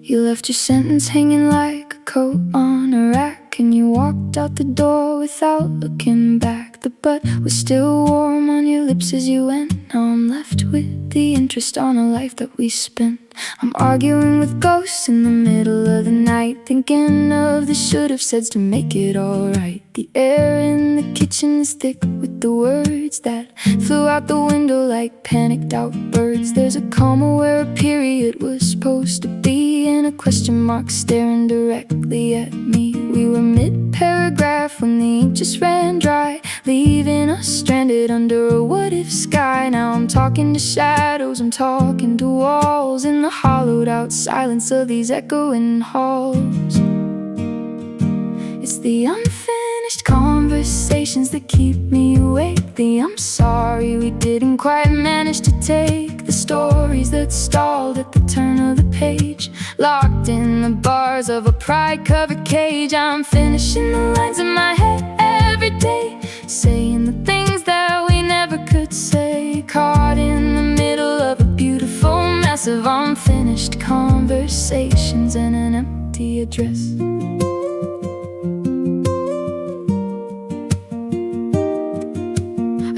You left your sentence hanging like a coat on a rack, and you walked out the door without looking back. The butt was still warm on your lips as you went. Now I'm left with the interest on a life that we spent. I'm arguing with ghosts in the middle of the night, thinking of the should've said to make it alright. The air in the kitchen is thick with the words that flew out the window like panicked out birds. There's a comma where a period was supposed to be, and a question mark staring directly at me. We were mid paragraph when the ink just ran dry, leaving us stranded under a what-if sky. Now I'm talking to shadows, I'm talking to walls, in the hollowed-out silence of these echoing halls. It's the unfinished conversations that keep me awake, the I'm sorry we didn't quite manage to take, the stories that stalled at the turn of the page, locked in the bars of a pride-covered cage. I'm finishing the lines in my head every day, saying the things that we never could say, caught in the middle of a beautiful mess of unfinished conversations and an empty address.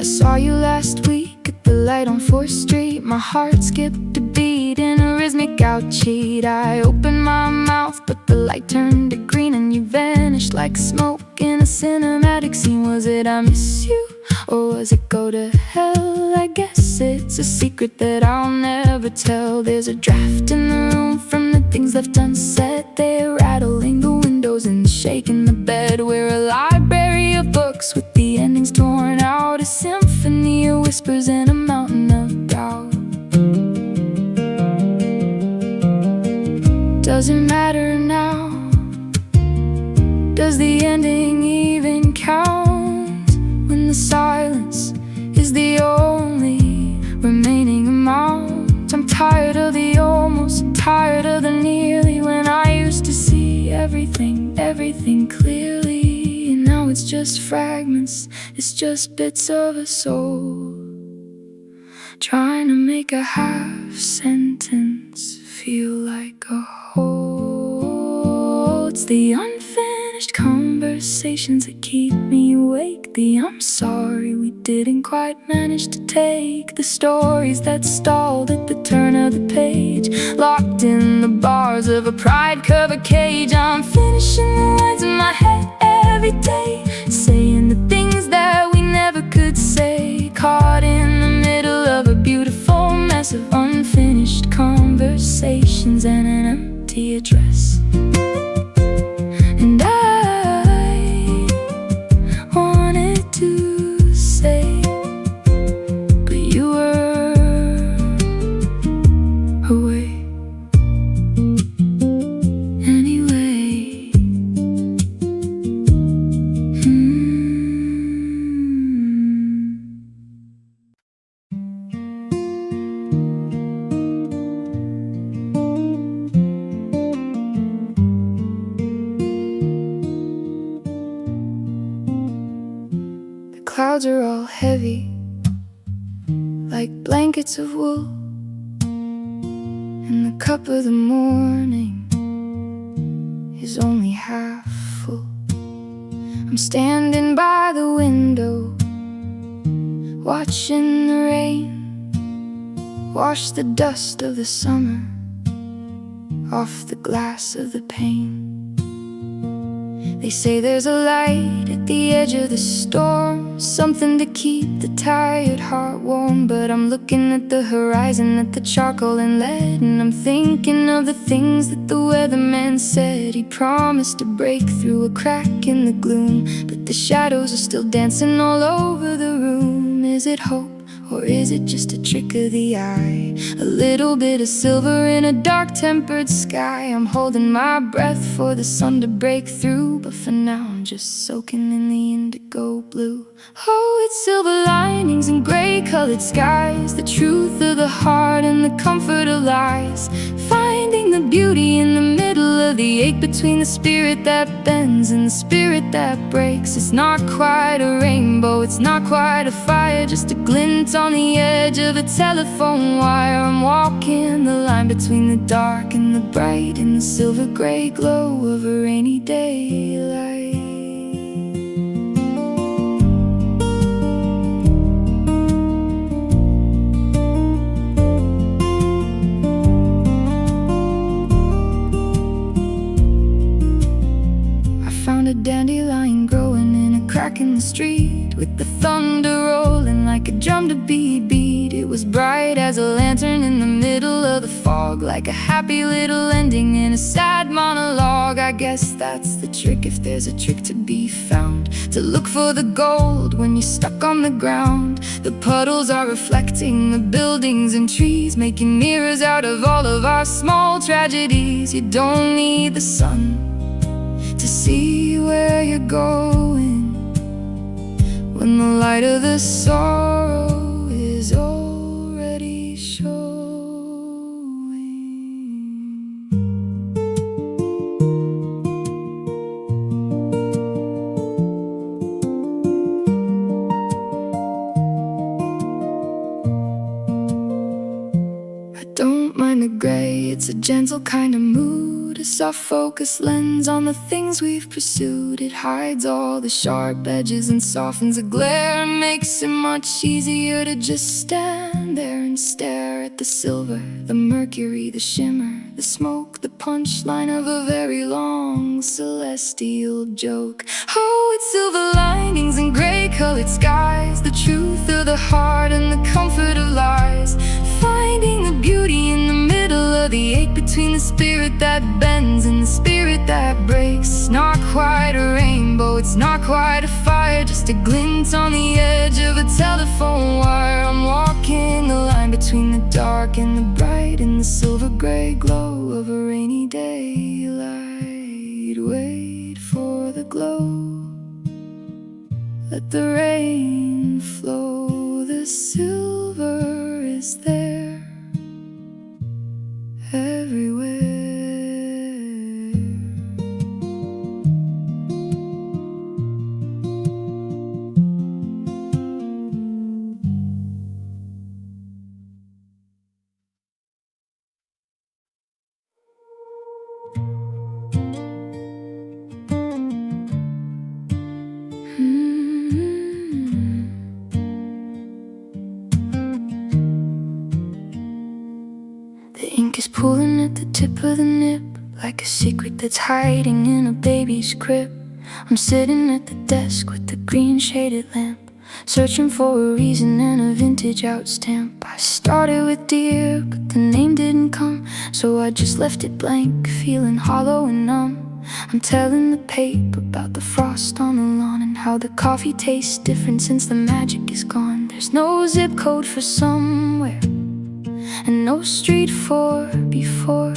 I saw you last week at the light on 4th Street. My heart skipped a beat in a rhythmic outcheat. I opened my mouth but the light turned to green, and you vanished like smoke in a cinematic scene. Was it I miss you, or was it go to hell? I guess it's a secret that I'll never tell. There's a draft in the room from the things left unsaid. They're rattling the windows and shaking the bed. We're a library of books with the endings torn out, a symphony of whispers and a mountain of doubt. Does it matter now? Does the ending even count when the silence is the only remaining amount? I'm tired of the almost, tired of the nearly, when I used to see everything clearly. And now it's just fragments, it's just bits of a soul, trying to make a half sentence feel like a whole. It's the unfinished conversations that keep me awake, the I'm sorry we didn't quite manage to take, the stories that stalled at the turn of the page, locked in the bars of a pride-covered cage. I'm finishing the lines in my head every day, saying the things that we never could say, caught in the middle of a beautiful mess of unfinished conversations and an empty address. And I wanted to say, but you were away anyway. Clouds are all heavy, like blankets of wool, and the cup of the morning is only half full. I'm standing by the window, watching the rain wash the dust of the summer off the glass of the pane. They say there's a light at the edge of the storm, something to keep the tired heart warm. But I'm looking at the horizon, at the charcoal and lead, and I'm thinking of the things that the weatherman said. He promised to break through a crack in the gloom, but the shadows are still dancing all over the room. Is it hope, or is it just a trick of the eye? A little bit of silver in a dark-tempered sky. I'm holding my breath for the sun to break through, but for now I'm just soaking in the indigo blue. Oh, it's silver linings and gray-colored skies, the truth of the heart and the comfort of lies, finding the beauty in the middle of the ache, between the spirit that bends and the spirit that breaks. It's not quite a rainbow, it's not quite a fire, just a glint on the edge of a telephone wire. I'm walking the line between the dark and the bright, in the silver gray glow of a rainy daylight. A dandelion growing in a crack in the street, with the thunder rolling like a drum to be beat. It was bright as a lantern in the middle of the fog, like a happy little ending in a sad monologue. I guess that's the trick, if there's a trick to be found, to look for the gold when you're stuck on the ground. The puddles are reflecting the buildings and trees, making mirrors out of all of our small tragedies. You don't need the sun to see where you're going, when the light of the sorrow is already showing. I don't mind the gray, it's a gentle kind of mood, a soft focus lens on the things we've pursued. It hides all the sharp edges and softens the glare, and makes it much easier to just stand there and stare at the silver, the mercury, the shimmer, the smoke, the punchline of a very long celestial joke. Oh, it's silver linings and gray-colored skies, the truth of the heart and the comfort of lies, finding the beauty in the middle of the ache, between the spirit that bends and the spirit that breaks. It's not quite a rainbow, it's not quite a fire, just a glint on the edge of a telephone wire. I'm walking the line between the dark and the bright, in the silver gray glow of a rainy daylight. Wait for the glow, let the rain flow. The silver is there everywhere. The ink is pulling at the tip of the nib, like a secret that's hiding in a baby's crib. I'm sitting at the desk with the green shaded lamp, searching for a reason and a vintage out stamp. I started with dear, but the name didn't come, so I just left it blank, feeling hollow and numb. I'm telling the paper about the frost on the lawn, and how the coffee tastes different since the magic is gone. There's no zip code for somewhere, and no street for before,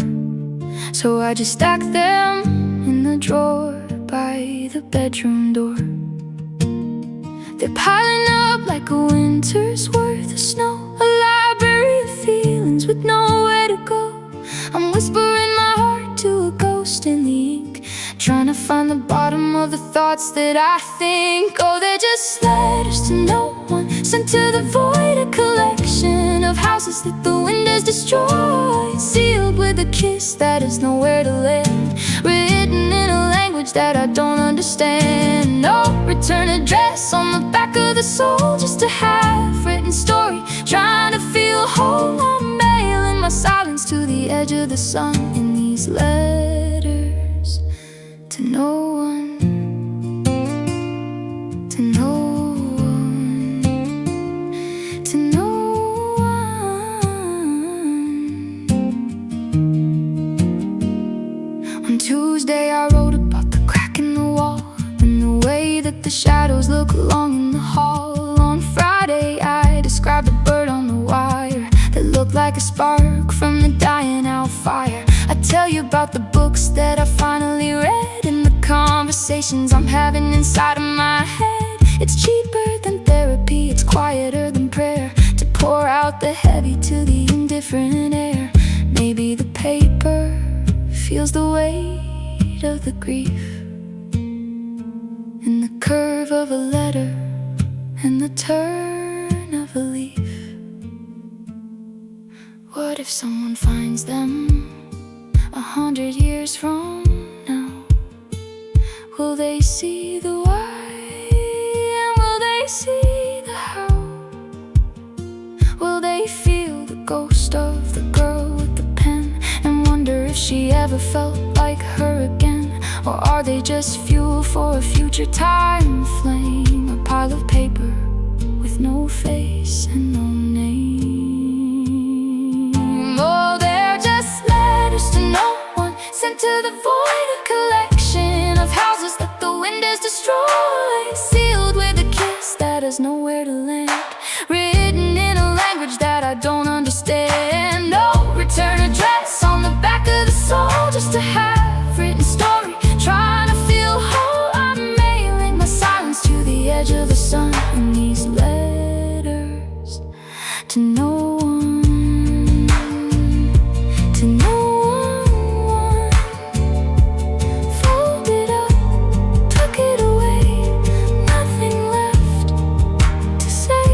so I just stack them in the drawer by the bedroom door. They're piling up like a winter's worth of snow, a library of feelings with nowhere to go. I'm whispering my heart to a ghost in the ink, trying to find the bottom of the thoughts that I think. Oh, they're just letters to no one, sent to the void, a collection of houses that the wind has destroyed, sealed with a kiss that has nowhere to land, written in a language that I don't understand. No return address on the back of the soul, just a half-written story, trying to feel whole. I'm mailing my silence to the edge of the sun, in these letters to no one, to no one, to no one. On Tuesday I wrote about the crack in the wall, and the way that the shadows look along in the hall. On Friday I described a bird on the wire that looked like a spark from the dying out fire. I tell you about the books that I finally read, and the conversations I'm having inside of my head. It's cheaper than therapy, it's quieter than prayer, to pour out the heavy to the indifferent air. Maybe the paper feels the weight of the grief, in the curve of a letter and the turn of a leaf. What if someone finds them 100 years from now? Will they see the why, and will they see the how? Will they feel the ghost of the girl with the pen, and wonder if she ever felt like her again? Or are they just fuel for a future time flame? A pile of paper with no face and no name. Oh, they're just letters to no one, sent to the void, a collection of houses that the wind has destroyed, sealed with a kiss that has nowhere to land, written in a language that I don't understand. No return address on the back of the soul, just a half-written story trying to feel whole. I'm mailing my silence to the edge of the sun, and these letters to no one, to no one. Folded up, took it away, nothing left to say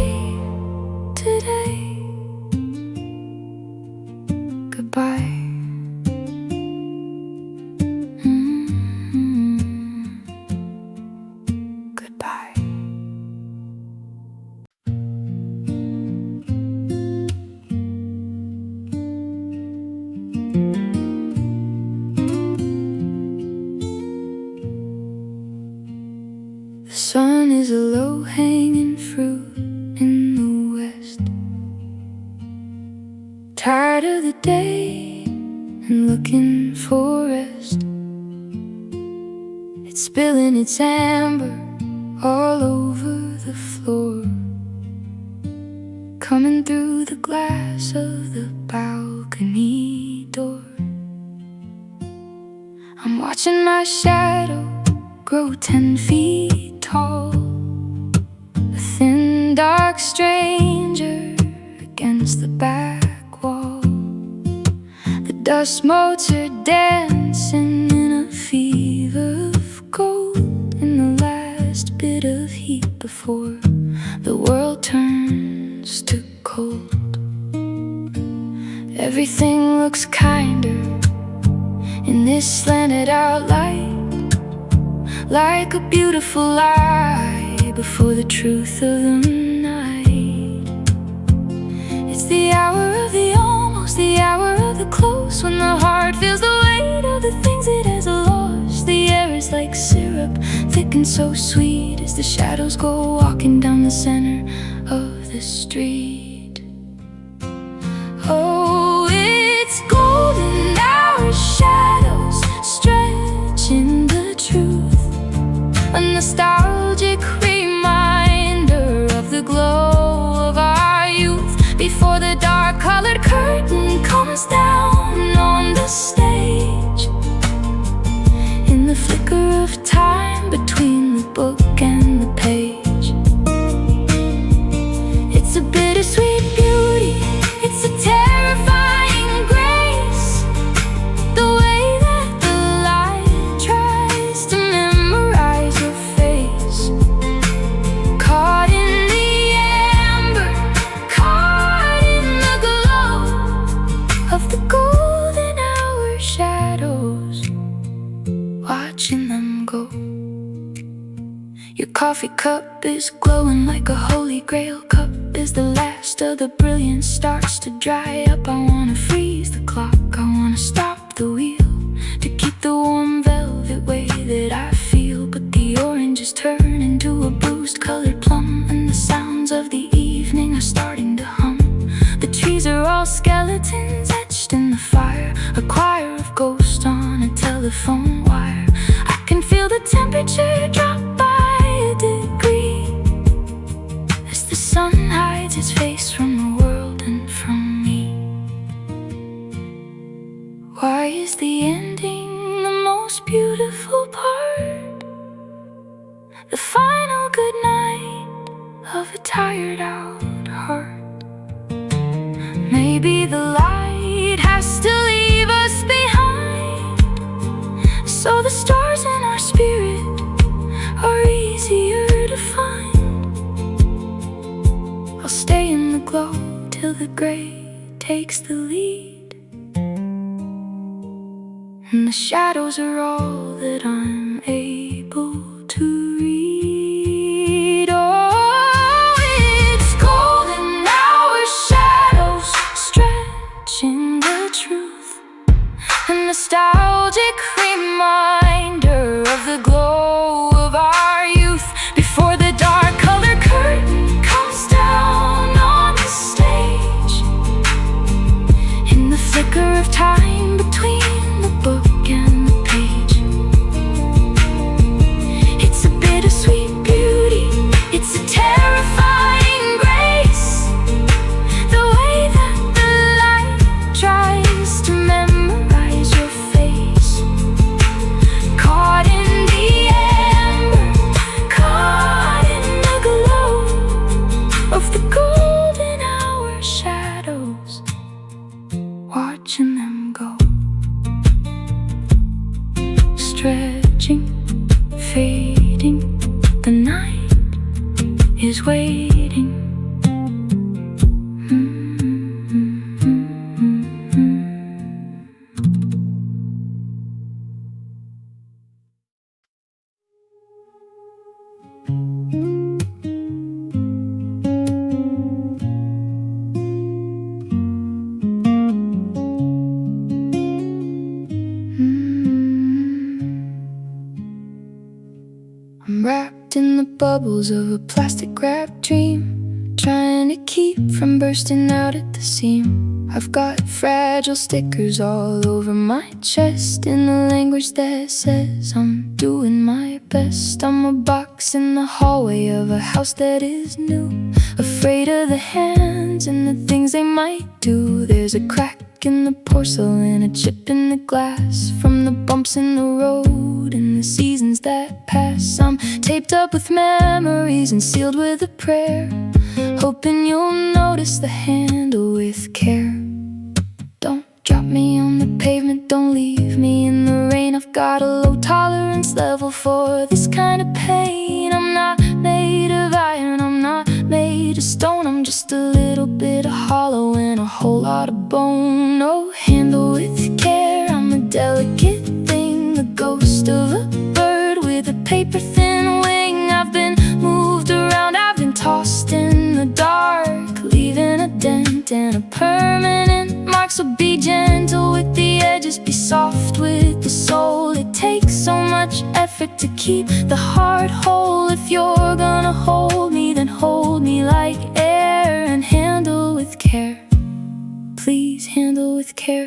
today. Goodbye. Goodbye. The sun is a low-hanging fruit in the west. Tired of the day and looking for rest. It's spilling its amber all over the floor, coming through the glass of the balcony door. I'm watching my shadow grow 10 feet tall, a thin dark stranger against the back wall. The dust motes are dancing in a fever of gold, in the last bit of heat before the world turns to cold. Everything looks kinder in this slanted out light, like a beautiful lie before the truth of the night. It's the hour of the almost, the hour of the close, when the heart feels the weight of the things it has lost. The air is like syrup, thick and so sweet, as the shadows go walking down the center of the street. Oh, it's golden hour shadows stretching the truth, a nostalgic reminder of the glow of our youth, before the dark-colored curtain comes down on the stage. In the flicker of time between the book and the page, it's a bittersweet beauty, it's a terrifying grace, the way that the light tries to memorize your face. Caught in the amber, caught in the glow of the golden hour shadows, watching them go. Your coffee cup is glowing like a holy grail cup, as the last of the brilliance starts to dry up. I wanna freeze the clock, I wanna stop the wheel, to keep the warm velvet way that I feel. But the oranges turn into a bruised colored plum, and the sounds of the evening are starting to hum. The trees are all skeletons etched in the fire, a choir of ghosts on a telephone wire. I can feel the temperature drop by a degree, as the sun hides its face from the world and from me. Why is the ending the most beautiful part? The final goodnight of a tired out heart. Maybe the light has to leave us behind, so the stars in our spirit are easier to find. I'll stay in the glow till the gray takes the lead, and the shadows are all that I'm able to read. Oh, it's golden hour shadows stretching the truth, a nostalgic reminder waiting, the night is waiting. I'm wrapped in the bubbles of a plastic wrapped dream, trying to keep from bursting out at the seam. I've got fragile stickers all over my chest in the language that says I'm doing my best. I'm a box in the hallway of a house that is new, afraid of the hands and the things they might do. There's a crack in the porcelain, a chip in the glass from the bumps in the road and the seasons that pass. I'm taped up with memories and sealed with a prayer, hoping you'll notice the handle with care. Don't drop me on the pavement, don't leave me in the rain. I've got a low tolerance level for this kind of pain. I'm not made of iron, I'm not made of stone. I'm just a little bit of hollow and a whole lot of bone. Oh, handle with care, I'm a delicate thing, the ghost of a bird with a paper-thin wing. I've been moved around, I've been tossed in the dark, leaving a dent and a permanent mark. So be gentle with the edges, be soft with the soul. It takes so much effort to keep the heart whole. If you're gonna hold me, then hold me like air, and handle with care. Please handle with care.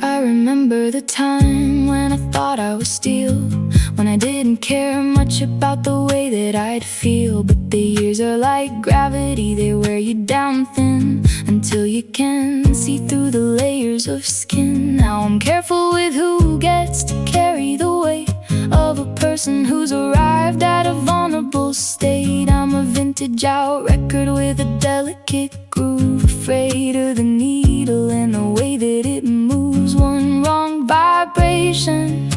I remember the time when I thought I was steel, when I didn't care much about the way that I'd feel. But the years are like gravity, they wear you down thin until you can see through the layers of skin. Now I'm careful with who gets to carry the weight of a person who's arrived at a vulnerable state. I'm a vintage out record with a delicate groove, afraid of the needle and the way that it moves. One wrong vibration,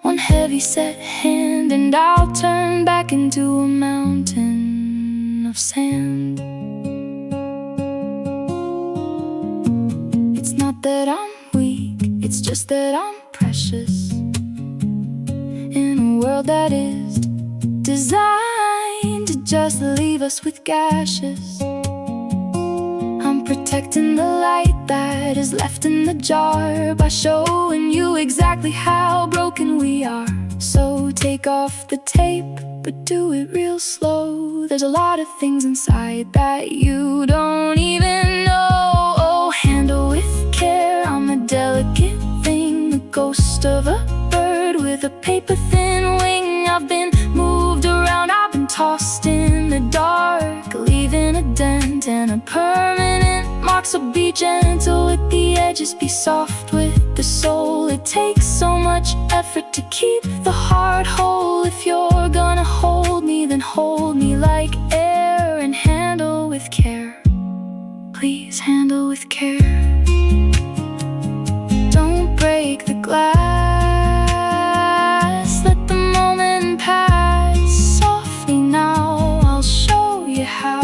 one heavy set hand, and I'll turn back into a mountain of sand. It's not that I'm weak, it's just that I'm precious in a world that is designed to just leave us with gashes. I'm protecting the light that is left in the jar by showing you exactly how broken we are. So take off the tape, but do it real slow. There's a lot of things inside that you don't even know. Oh, handle with care, I'm a delicate thing, the ghost of a bird with a paper-thin wing. I've been moved around, I've been tossed in the dark, leaving a dent and a permanent mark. So be gentle with the edges, be soft with the soul. It takes so much effort to keep the heart whole. If you're gonna hold me, then hold me like air, and handle with care. Please handle with care. Don't break the glass, let the moment pass softly now. I'll show you how.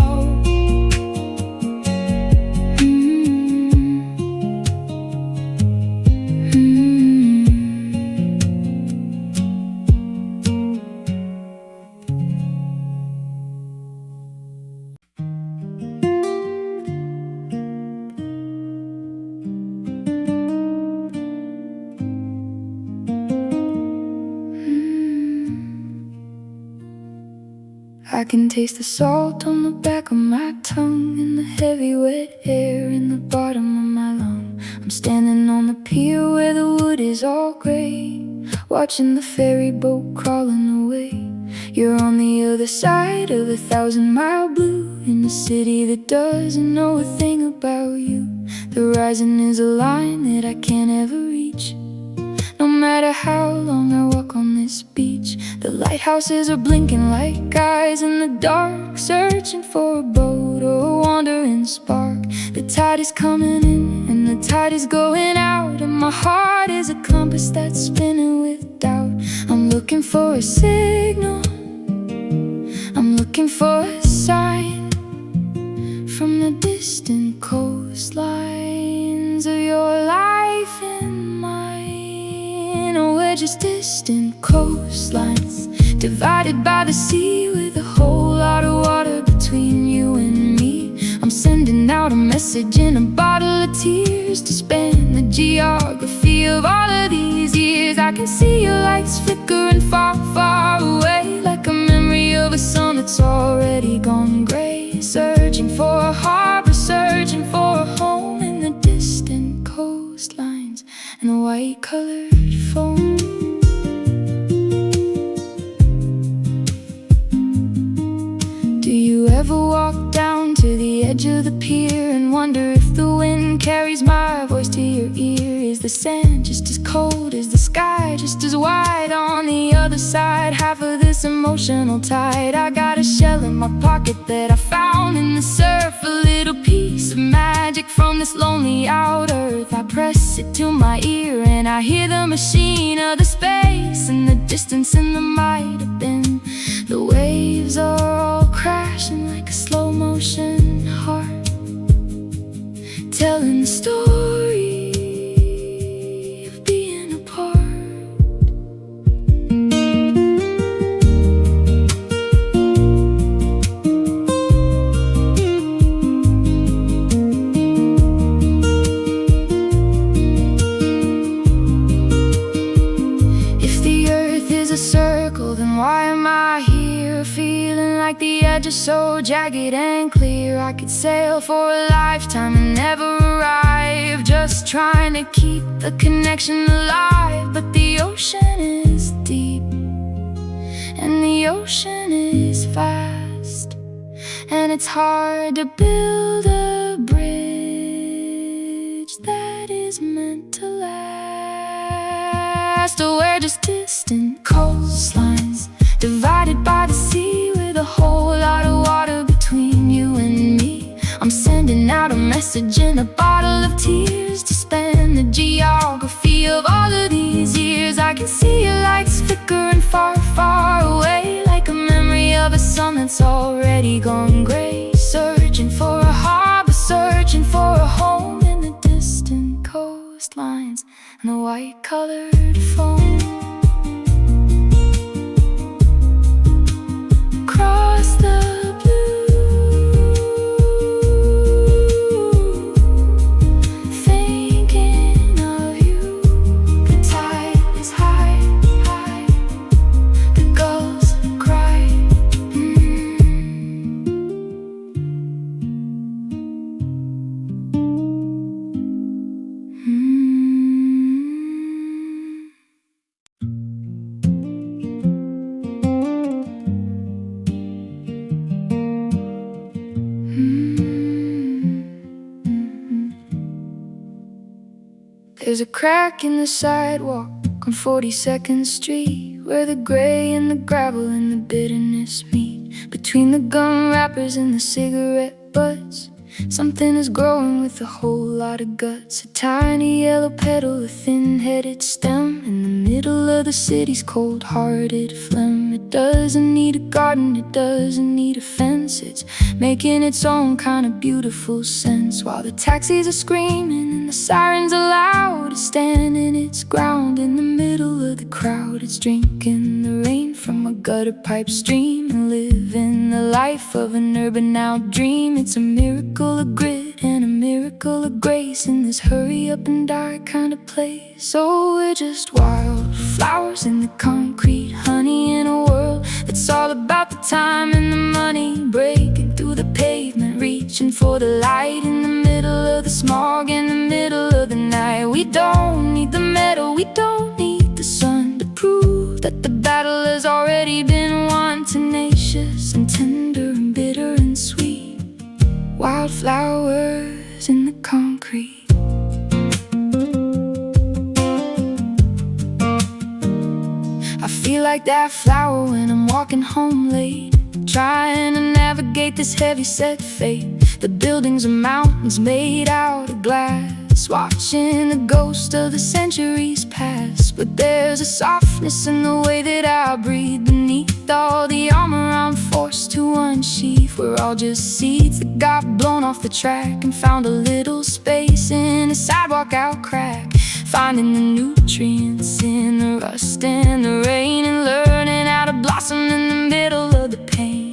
I can taste the salt on the back of my tongue and the heavy wet air in the bottom of my lung. I'm standing on the pier where the wood is all gray, watching the ferry boat crawling away. You're on the other side of 1,000-mile blue, in a city that doesn't know a thing about you. The horizon is a line that I can't ever reach, no matter how long I walk on this beach. The lighthouses are blinking like eyes in the dark, searching for a boat or a wandering spark. The tide is coming in and the tide is going out, and my heart is a compass that's spinning with doubt. I'm looking for a signal, I'm looking for a sign from the distant coastlines of your life and mine. Oh, we're just distant coastlines, divided by the sea, with a whole lot of water between you and me. I'm sending out a message in a bottle of tears to span the geography of all of these years. I can see your lights flickering far, far away, like a memory of a sun that's already gone gray. Searching for a harbor, searching for a home in the distant coastlines and the white-colored foam. Do you ever walk down to the edge of the pier and wonder if the wind carries my voice to your ear? Is the sand just as cold? Is the sky just as wide on the other side? Half of this emotional tide. I got a shell in my pocket that I found in the surf, a little piece of magic from this lonely out earth. I press it to my ear and I hear the machine of the space and the distance, and the might have been. The waves are all crashing like a slow motion heart, telling the story of being apart. If the earth is a circle, then why am I here, feeling like the edge is so jagged and clear? I could sail for a lifetime and never arrive, just trying to keep the connection alive. But the ocean is deep and the ocean is vast, and it's hard to build a bridge that is meant to last. Oh, we're just distant coastlines, divided by the sea, with a whole lot of water between you and me. I'm sending out a message in a bottle of tears to span the geography of all of these years. I can see your lights flickering far, far away, like a memory of a sun that's already gone gray. Searching for a harbor, searching for a home in the distant coastlines and the white-colored foam. Across the blue, thinking of you. The tide is high, high, the gulls cry. There's a crack in the sidewalk on 42nd Street, where the gray and the gravel and the bitterness meet. Between the gum wrappers and the cigarette butts, something is growing with a whole lot of guts. A tiny yellow petal, a thin-headed stem, in the middle of the city's cold-hearted phlegm. It doesn't need a garden, it doesn't need a fence. It's making its own kind of beautiful sense. While the taxis are screaming and the sirens are loud, it's standing its ground in the middle of the crowd. It's drinking the rain from a gutter pipe stream and living the life of an urban out dream. It's a miracle of grit and a miracle of grace in this hurry up and die kind of place. So we're just wildflowers in the concrete, honey in a world that's all about the time and the money. Breaking through the pavement, reaching for the light in the middle of the smog, in the middle of the night. We don't need the medal, we don't need the sun to prove that the battle has already been won. Tenacious and tender and bitter and sweet, wildflowers in the concrete. I feel like that flower when I'm walking home late, trying to navigate this heavy-set fate. The buildings are mountains made out of glass, It's watching the ghost of the centuries pass. But there's a softness in the way that I breathe beneath all the armor I'm forced to unsheath. We're all just seeds that got blown off the track and found a little space in a sidewalk out crack, finding the nutrients in the rust and the rain, and learning how to blossom in the middle of the pain.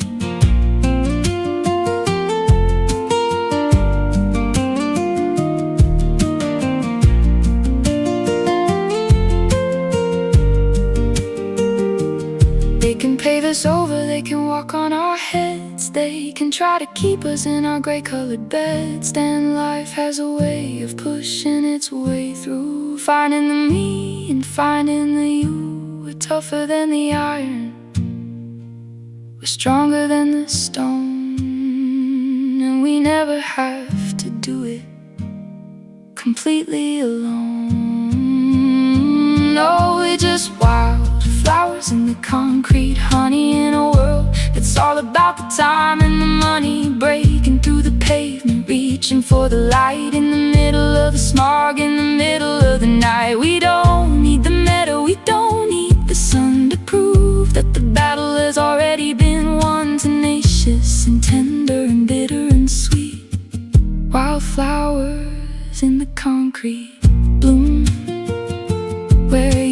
They can pave us over, they can walk on our heads, they can try to keep us in our gray-colored beds. Then life has a way of pushing its way through, finding the me and finding the you. We're tougher than the iron, we're stronger than the stone, and we never have to do it completely alone. No, we're just wildflowers in the concrete, honey in a world that's all about the time and the money, breaking through the pavement, reaching for the light in the middle of the smog, in the middle of the night. We don't need the meadow, we don't need the sun to prove that the battle has already been won. Tenacious and tender and bitter and sweet, wildflowers in the concrete bloom where